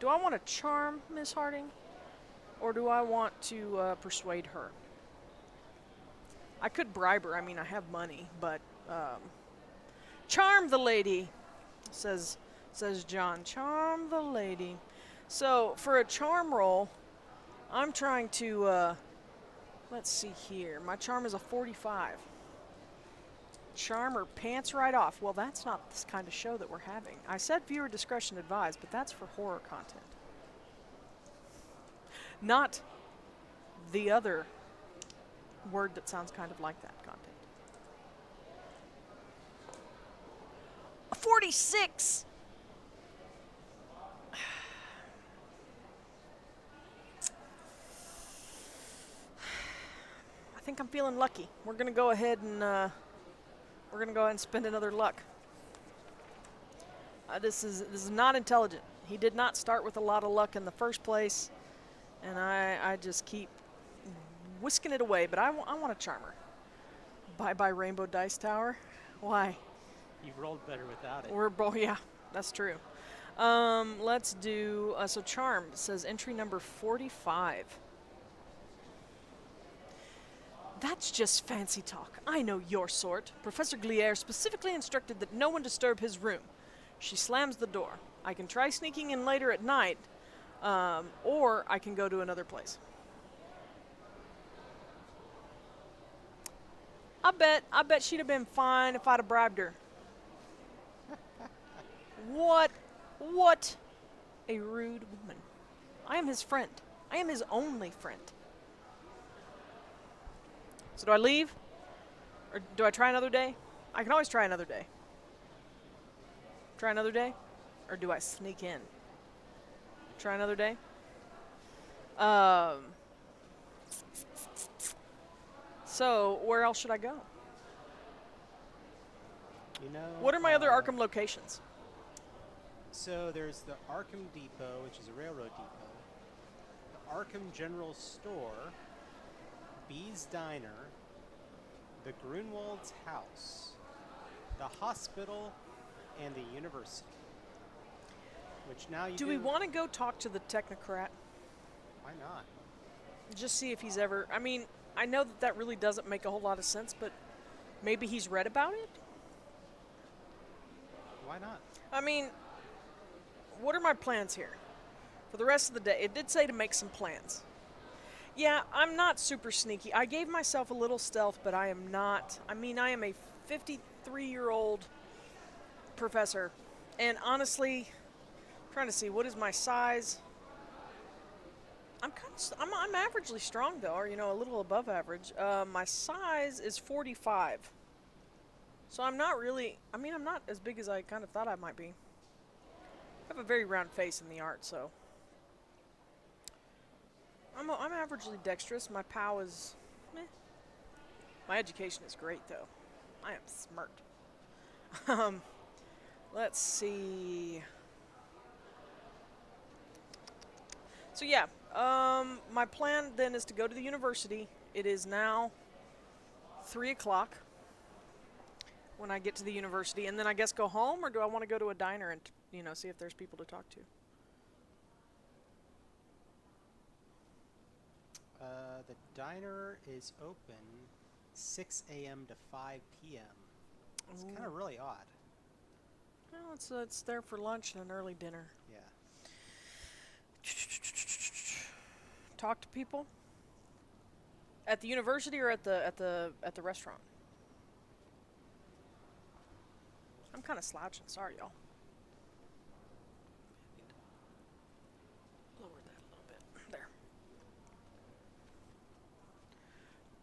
Do I want to charm Miss Harding, or do I want to persuade her? I could bribe her. I mean, I have money, but charm the lady, says John. Charm the lady. So for a charm roll, I'm trying to, let's see here. My charm is a 45. Charm her pants right off. Well, that's not this kind of show that we're having. I said viewer discretion advised, but that's for horror content. Not the other word that sounds kind of like that content. A 46! I think I'm feeling lucky. We're gonna go ahead and spend another luck. This is not intelligent. He did not start with a lot of luck in the first place, and I just keep whisking it away. But I want to charm her. Bye Rainbow Dice Tower. Why? You've rolled better without it. We're both. Yeah, that's true. Let's do so. Charm says entry number 45. That's just fancy talk. I know your sort. Professor Glier specifically instructed that no one disturb his room. She slams the door. I can try sneaking in later at night, or I can go to another place. I bet she'd have been fine if I'd have bribed her. What a rude woman. I am his friend. I am his only friend. So do I leave? Or do I try another day? I can always try another day. Try another day? Or do I sneak in? Try another day? So, where else should I go? You know. What are my other Arkham locations? So there's the Arkham Depot, which is a railroad depot. The Arkham General Store, Bee's Diner, the Grunwald's house, the hospital, and the university. Which now you Do we want to go talk to the technocrat? Why not? Just see if he's ever... I mean, I know that that really doesn't make a whole lot of sense, but maybe he's read about it? Why not? I mean, what are my plans here for the rest of the day? It did say to make some plans. Yeah, I'm not super sneaky. I gave myself a little stealth, but I am not. I mean, I am a 53-year-old professor. And honestly, trying to see, what is my size? I'm averagely strong, though, or, a little above average. My size is 45. So I'm not really, I'm not as big as I kind of thought I might be. I have a very round face in the art, so. I'm averagely dexterous. My POW is meh. My education is great, though. I am smart. Let's see. So yeah, my plan then is to go to the university. It is now 3 o'clock when I get to the university, and then I guess go home, or do I want to go to a diner and see if there's people to talk to? The diner is open 6 a.m. to 5 p.m. It's kind of really odd. Well, it's there for lunch and an early dinner. Yeah. Talk to people at the university or at the restaurant. I'm kind of slouching. Sorry, y'all. Lower that a little bit. There.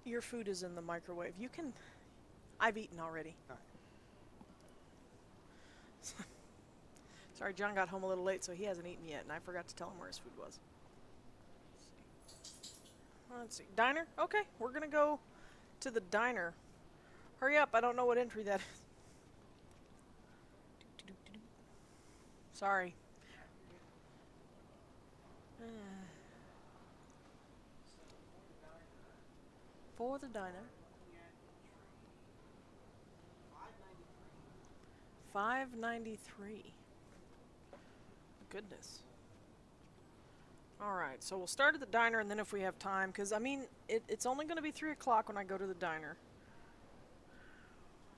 Your food is in the microwave. You can... I've eaten already. All right. Sorry, John got home a little late, so he hasn't eaten yet, and I forgot to tell him where his food was. Let's see. Diner? Okay, we're going to go to the diner. Hurry up, I don't know what entry that is. Sorry. For the diner. 593. Goodness. Alright, so we'll start at the diner, and then if we have time, because, it's only going to be 3 o'clock when I go to the diner.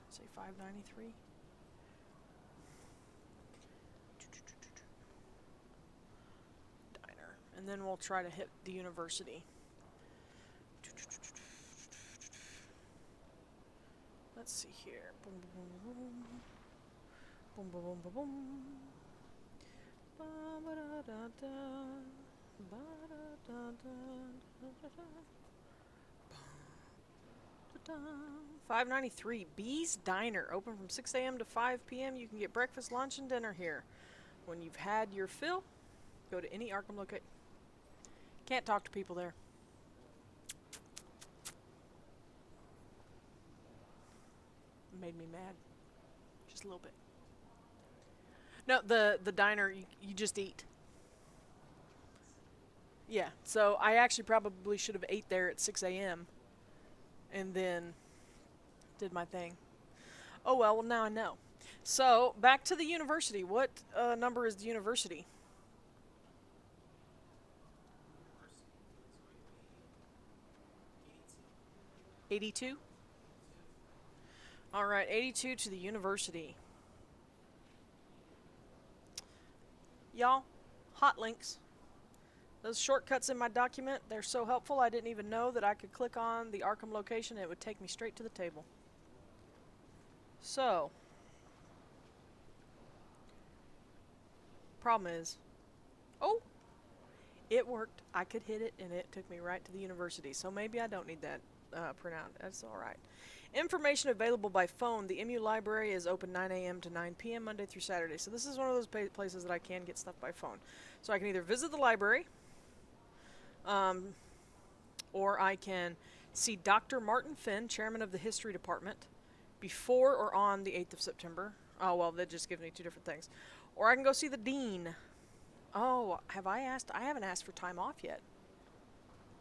Say 593. Diner. And then we'll try to hit the university. Let's see here. Boom, boom, boom, boom. Boom, boom, boom, boom, boom. Ba, ba, da, da, da. Ba, da, da, da, da, da, da. 593 B's Diner, open from 6 a.m. to 5 p.m. You can get breakfast, lunch, and dinner here. When you've had your fill, go to any Arkham location. Can't talk to people there. Made me mad. Just a little bit. No, the diner, you just eat. Yeah, so I actually probably should have ate there at 6 a.m. and then did my thing. Oh well, now I know. So, back to the university. What number is the university? 82? Alright, 82 to the university. Y'all, hot links. Those shortcuts in my document, they're so helpful I didn't even know that I could click on the Arkham location and it would take me straight to the table. So, problem is, oh, it worked. I could hit it and it took me right to the university. So maybe I don't need that printout. That's alright. Information available by phone. The MU library is open 9 a.m. to 9 p.m. Monday through Saturday. So this is one of those places that I can get stuff by phone. So I can either visit the library, or I can see Dr. Martin Finn, chairman of the history department, before or on the 8th of September. Oh, well, that just gives me two different things. Or I can go see the dean. Oh, have I asked? I haven't asked for time off yet.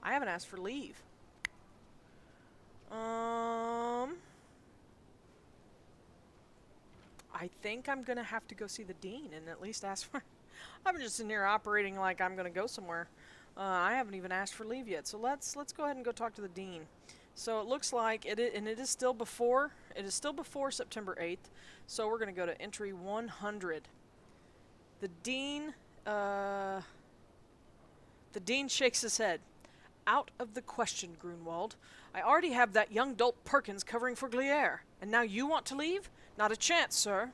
I haven't asked for leave. I think I'm gonna have to go see the dean and at least ask for. I'm just in here operating like I'm gonna go somewhere. I haven't even asked for leave yet, so let's go ahead and go talk to the dean. So it looks like it is still before September 8th. So we're gonna go to entry 100. The dean shakes his head. Out of the question, Grunwald. I already have that young dolt Perkins covering for Gliere, and now you want to leave? Not a chance, sir.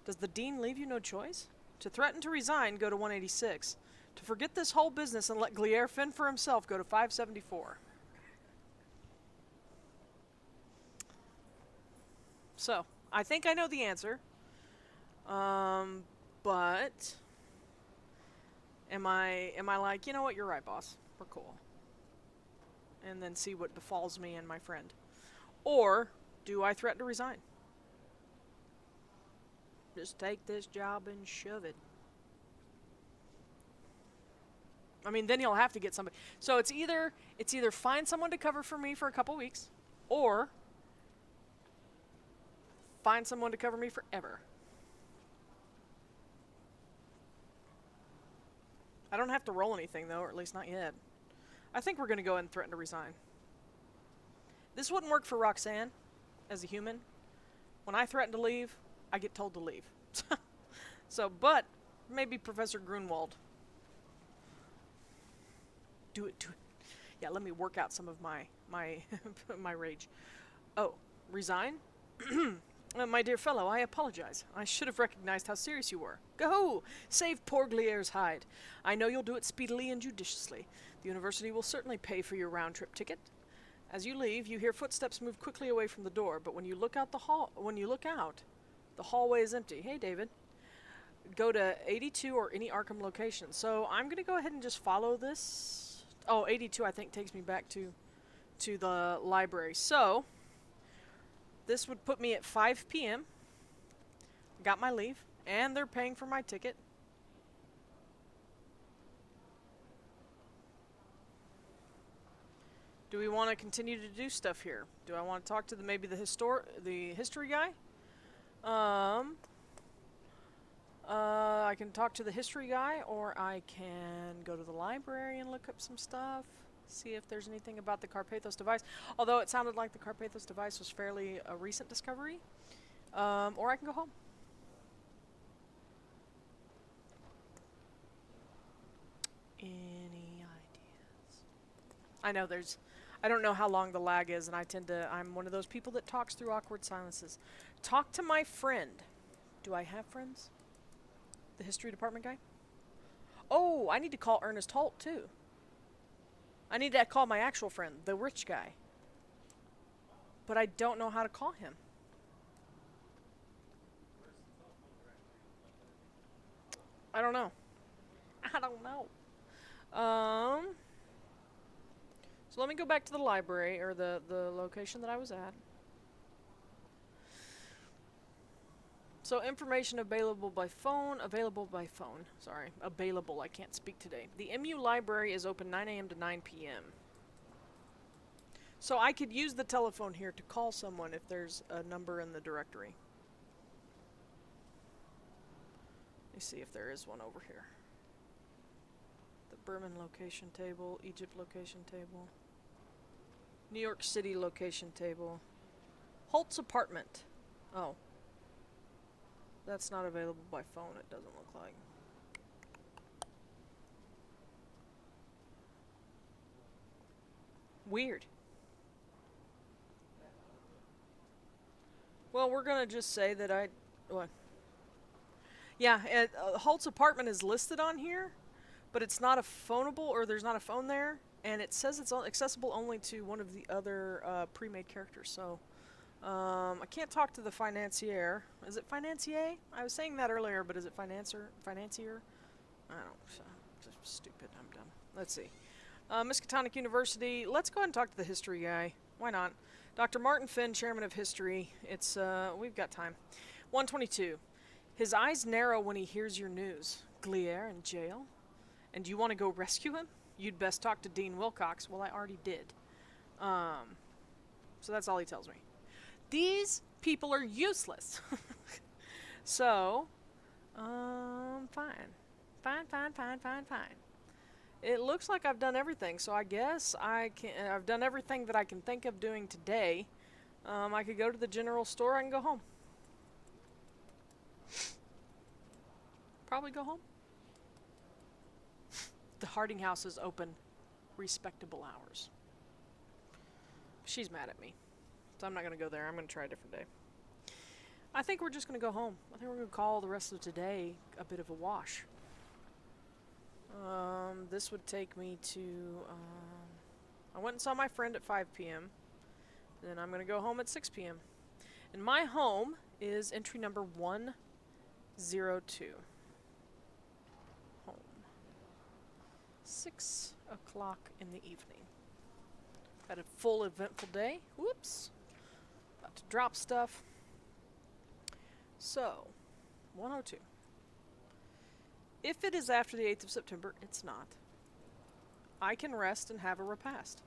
Does the dean leave you no choice? To threaten to resign, go to 186. To forget this whole business and let Gliere fend for himself, go to 574. So, I think I know the answer. But am I like, you know what, you're right, boss. We're cool. And then see what befalls me and my friend. Or do I threaten to resign? Just take this job and shove it. I mean, then he'll have to get somebody. So it's either find someone to cover for me for a couple weeks, or find someone to cover me forever. I don't have to roll anything though, or at least not yet. I think we're going to go ahead and threaten to resign. This wouldn't work for Roxanne as a human. When I threaten to leave, I get told to leave. So, but maybe Professor Grunwald. Do it. Yeah, let me work out some of my my rage. Oh, resign? My dear fellow, I apologize. I should have recognized how serious you were. Go! Save poor Gliere's hide. I know you'll do it speedily and judiciously. The university will certainly pay for your round-trip ticket. As you leave, you hear footsteps move quickly away from the door, but when you look out, the hallway is empty. Hey, David. Go to 82 or any Arkham location. So I'm going to go ahead and just follow this. Oh, 82 I think takes me back to the library. So this would put me at 5 p.m. Got my leave, and they're paying for my ticket. Do we want to continue to do stuff here? Do I want to talk to maybe the history guy? I can talk to the history guy, or I can go to the library and look up some stuff. See if there's anything about the Carpathos device. Although it sounded like the Carpathos device was fairly a recent discovery. Or I can go home. Any ideas? I know I don't know how long the lag is, and I'm one of those people that talks through awkward silences. Talk to my friend. Do I have friends? The history department guy? Oh, I need to call Ernest Holt, too. I need to call my actual friend, the rich guy. But I don't know how to call him. I don't know. So let me go back to the library, or the location that I was at. So information available by phone. Sorry, available. I can't speak today. The MU library is open 9 a.m. to 9 p.m. So I could use the telephone here to call someone if there's a number in the directory. Let me see if there is one over here. The Berman location table, Egypt location table, New York City location table, Holt's apartment. Oh. That's not available by phone, it doesn't look like. Weird. Well, we're gonna just say that what? Yeah, Holt's apartment is listed on here, but it's not a phoneable, or there's not a phone there, and it says it's accessible only to one of the other pre-made characters, so I can't talk to the financier. Is it financier? I was saying that earlier, but is it financier? I don't know. Just stupid. I'm dumb. Let's see. Miskatonic University. Let's go ahead and talk to the history guy. Why not? Dr. Martin Finn, chairman of history. It's, we've got time. 122. His eyes narrow when he hears your news. Gliere in jail? And you want to go rescue him? You'd best talk to Dean Wilcox. Well, I already did. So that's all he tells me. These people are useless. So, fine. Fine. It looks like I've done everything, so I guess I've done everything that I can think of doing today. I could go to the general store, I can go home. Probably go home. The Harding house is open respectable hours. She's mad at me, so I'm not going to go there. I'm going to try a different day. I think we're just going to go home. I think we're going to call the rest of today a bit of a wash. This would take me to... I went and saw my friend at 5 p.m. Then I'm going to go home at 6 p.m. And my home is entry number 102. Home. 6 o'clock in the evening. Had a full eventful day. Whoops. About to drop stuff. So, 102. If it is after the 8th of September, it's not. I can rest and have a repast.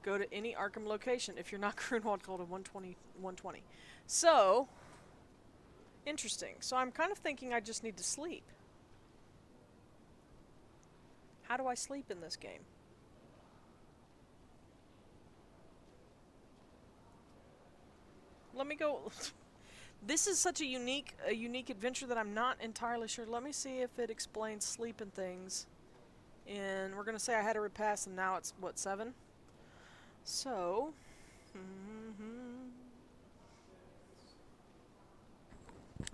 Go to any Arkham location if you're not Grunwald called a 120. So, interesting. So I'm kind of thinking I just need to sleep. How do I sleep in this game? Let me go... This is such a unique adventure that I'm not entirely sure. Let me see if it explains sleep and things. And we're going to say I had a repast and now it's, what, 7? So...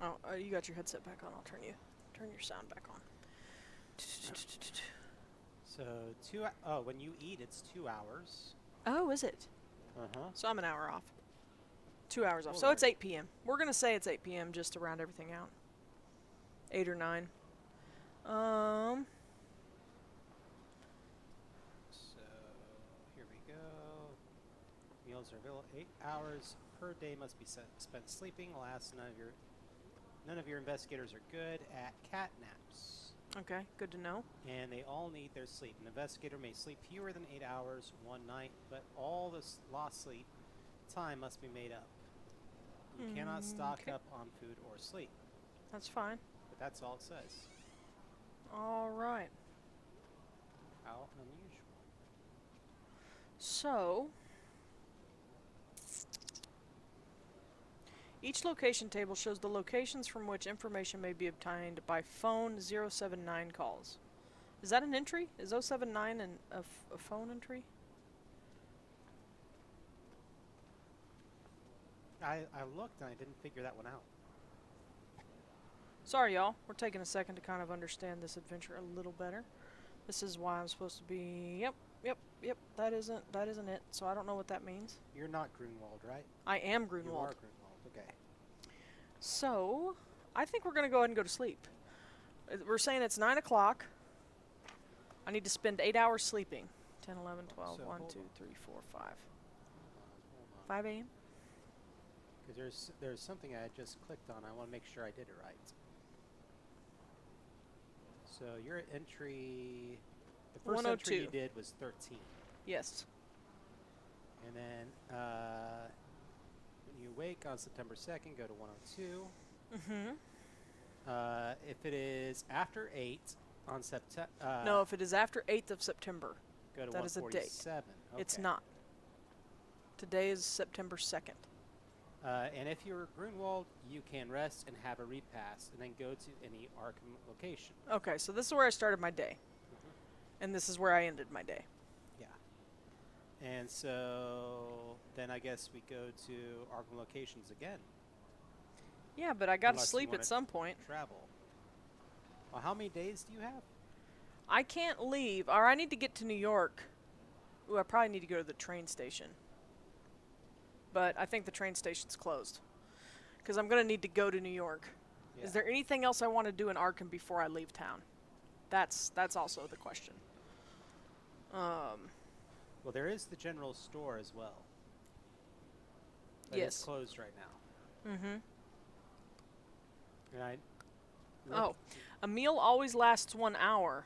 Oh, you got your headset back on. I'll turn your sound back on. So, when you eat, it's 2 hours. Oh, is it? Uh-huh. So I'm an hour off. 2 hours off. Well, So it's then. 8 p.m. We're going to say it's 8 p.m. just to round everything out. 8 or 9. So, here we go. Meals are available. 8 hours per day must be spent sleeping. Alas, none of your investigators are good at cat naps. Okay, good to know. And they all need their sleep. An investigator may sleep fewer than 8 hours one night, but all this lost sleep time must be made up. You cannot stock Okay. up on food or sleep. That's fine. But that's all it says. All right. How unusual. So, each location table shows the locations from which information may be obtained by phone 079 calls. Is that an entry? Is 079 a phone entry? I looked and I didn't figure that one out. Sorry, y'all. We're taking a second to kind of understand this adventure a little better. This is why I'm supposed to be... Yep. That isn't it. So I don't know what that means. You're not Grunwald, right? I am You Grunwald. are Grunwald, okay. So, I think we're going to go ahead and go to sleep. We're saying it's 9 o'clock. I need to spend 8 hours sleeping. 10, 11, 12, So 1, hold 2, on. 3, 4, 5. Hold on. 5 a.m.? Because there's something I just clicked on. I want to make sure I did it right. So your entry, the first entry you 102. did was 13. Yes. And then when you wake on September 2nd, go to 102. Mm-hmm. If it is after 8 on September... No, if it is after 8th of September, go to that is a date. 147. Okay. It's not. Today is September 2nd. And if you're Grunwald, you can rest and have a repast, and then go to any Arkham location. Okay, so this is where I started my day. And this is where I ended my day. Yeah. And so then I guess we go to Arkham locations again. Yeah, but I got to Unless you sleep wanna at some point. Travel. Well, how many days do you have? I can't leave, or I need to get to New York. Ooh, I probably need to go to the train station. But I think the train station's closed. Because I'm going to need to go to New York. Yeah. Is there anything else I want to do in Arkham before I leave town? That's also the question. Well, there is the general store as well. But Yes. it's closed right now. Mm-hmm. And Oh, a meal always lasts 1 hour.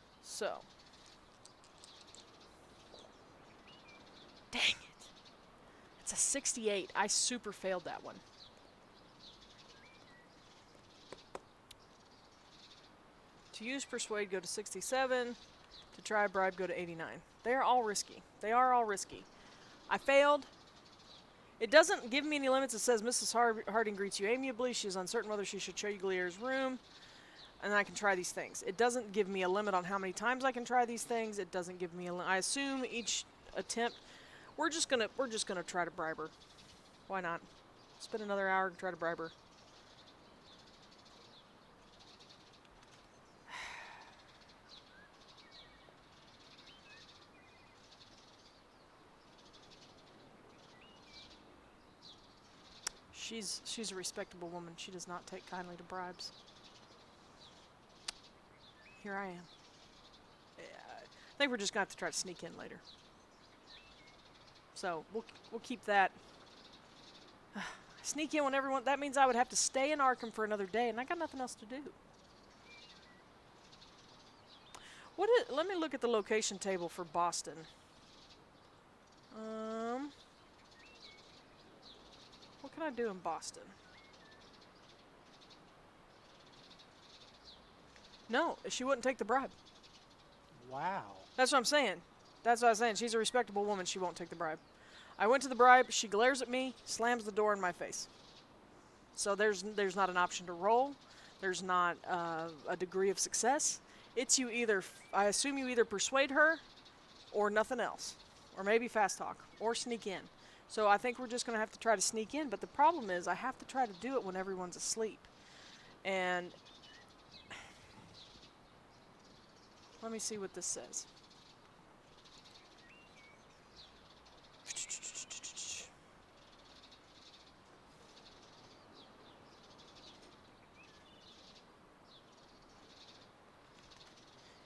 So. Dang it. It's a 68. I super failed that one. To use persuade, go to 67. To try bribe, go to 89. They are all risky. They are all risky. I failed. It doesn't give me any limits. It says Mrs. Harding greets you amiably. She is uncertain whether she should show you Glier's room. And I can try these things. It doesn't give me a limit on how many times I can try these things. It doesn't give me a limit. I assume each attempt, we're just gonna try to bribe her. Why not? Spend another hour and try to bribe her. She's a respectable woman. She does not take kindly to bribes. Here I am. I think we're just going to have to try to sneak in later. So we'll keep that. Sneak in when everyone. That means I would have to stay in Arkham for another day, and I got nothing else to do. Let me look at the location table for Boston. What can I do in Boston? No, she wouldn't take the bribe. Wow. That's what I'm saying. That's what I was saying. She's a respectable woman. She won't take the bribe. I went to the bribe. She glares at me, slams the door in my face. So there's not an option to roll. There's not a degree of success. It's you either, I assume you either persuade her or nothing else. Or maybe fast talk or sneak in. So I think we're just going to have to try to sneak in. But the problem is I have to try to do it when everyone's asleep. And let me see what this says.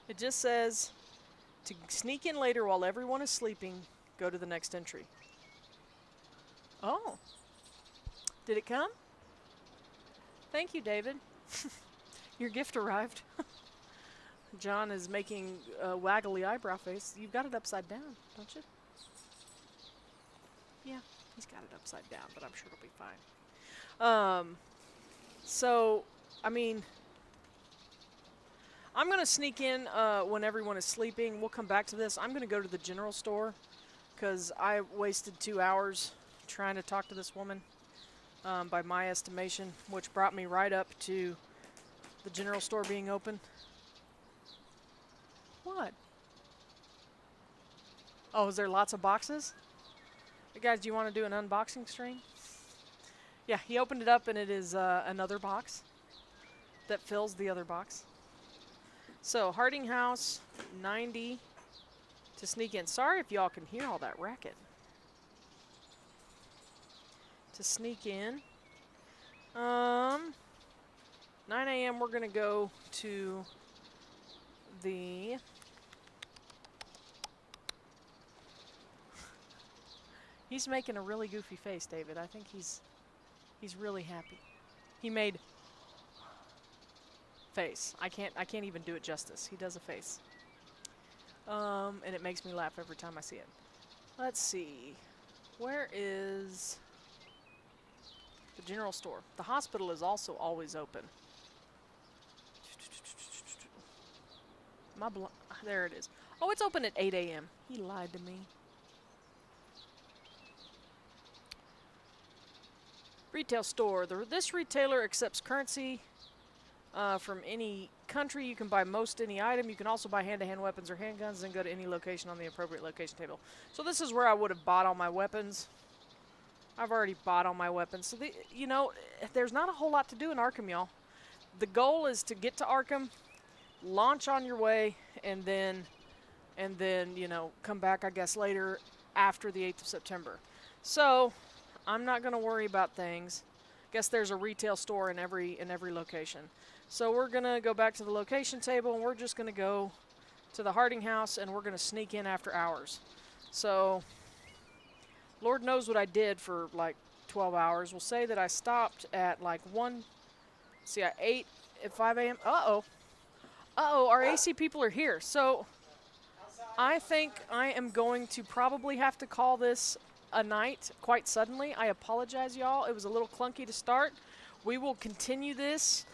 It just says to sneak in later while everyone is sleeping, go to the next entry. Oh. Did it come? Thank you, David. Your gift arrived. John is making a waggly eyebrow face. You've got it upside down, don't you? Yeah, he's got it upside down, but I'm sure it'll be fine. So, I mean, I'm going to sneak in when everyone is sleeping. We'll come back to this. I'm going to go to the general store because I wasted 2 hours trying to talk to this woman by my estimation, which brought me right up to the general store being open. What? Oh, is there lots of boxes? Hey guys, do you want to do an unboxing stream? Yeah, he opened it up and it is another box that fills the other box. So, Harding House, 90 to sneak in. Sorry if y'all can hear all that racket. To sneak in. 9 a.m. we're going to go to the... He's making a really goofy face, David. I think he's really happy. He made face. I can't even do it justice. He does a face. And it makes me laugh every time I see it. Let's see. Where is the general store? The hospital is also always open. There it is. Oh, it's open at 8 a.m. He lied to me. Retail store. This retailer accepts currency from any country. You can buy most any item. You can also buy hand-to-hand weapons or handguns and go to any location on the appropriate location table. So this is where I would have bought all my weapons. I've already bought all my weapons. So, you know, there's not a whole lot to do in Arkham, y'all. The goal is to get to Arkham, launch on your way, and then, you know, come back, I guess, later after the 8th of September. So, I'm not going to worry about things. Guess there's a retail store in every location. So we're going to go back to the location table, and we're just going to go to the Harding House, and we're going to sneak in after hours. So, Lord knows what I did for like 12 hours. We'll say that I stopped at like 1. See, I ate at 5 a.m. Uh-oh. Uh-oh, our AC people are here. So I think I am going to probably have to call this a night quite suddenly. I apologize, y'all. It was a little clunky to start. We will continue this.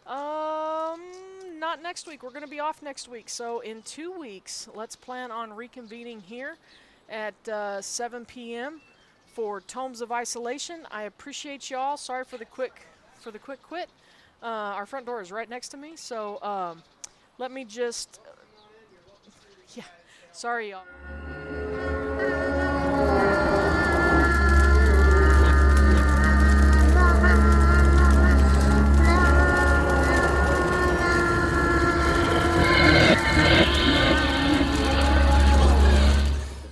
Not next week. We're going to be off next week. So in 2 weeks, let's plan on reconvening here at 7 p.m. for Tomes of Isolation. I appreciate y'all. Sorry for the quick quit. Our front door is right next to me. So let me just... yeah. Sorry, y'all.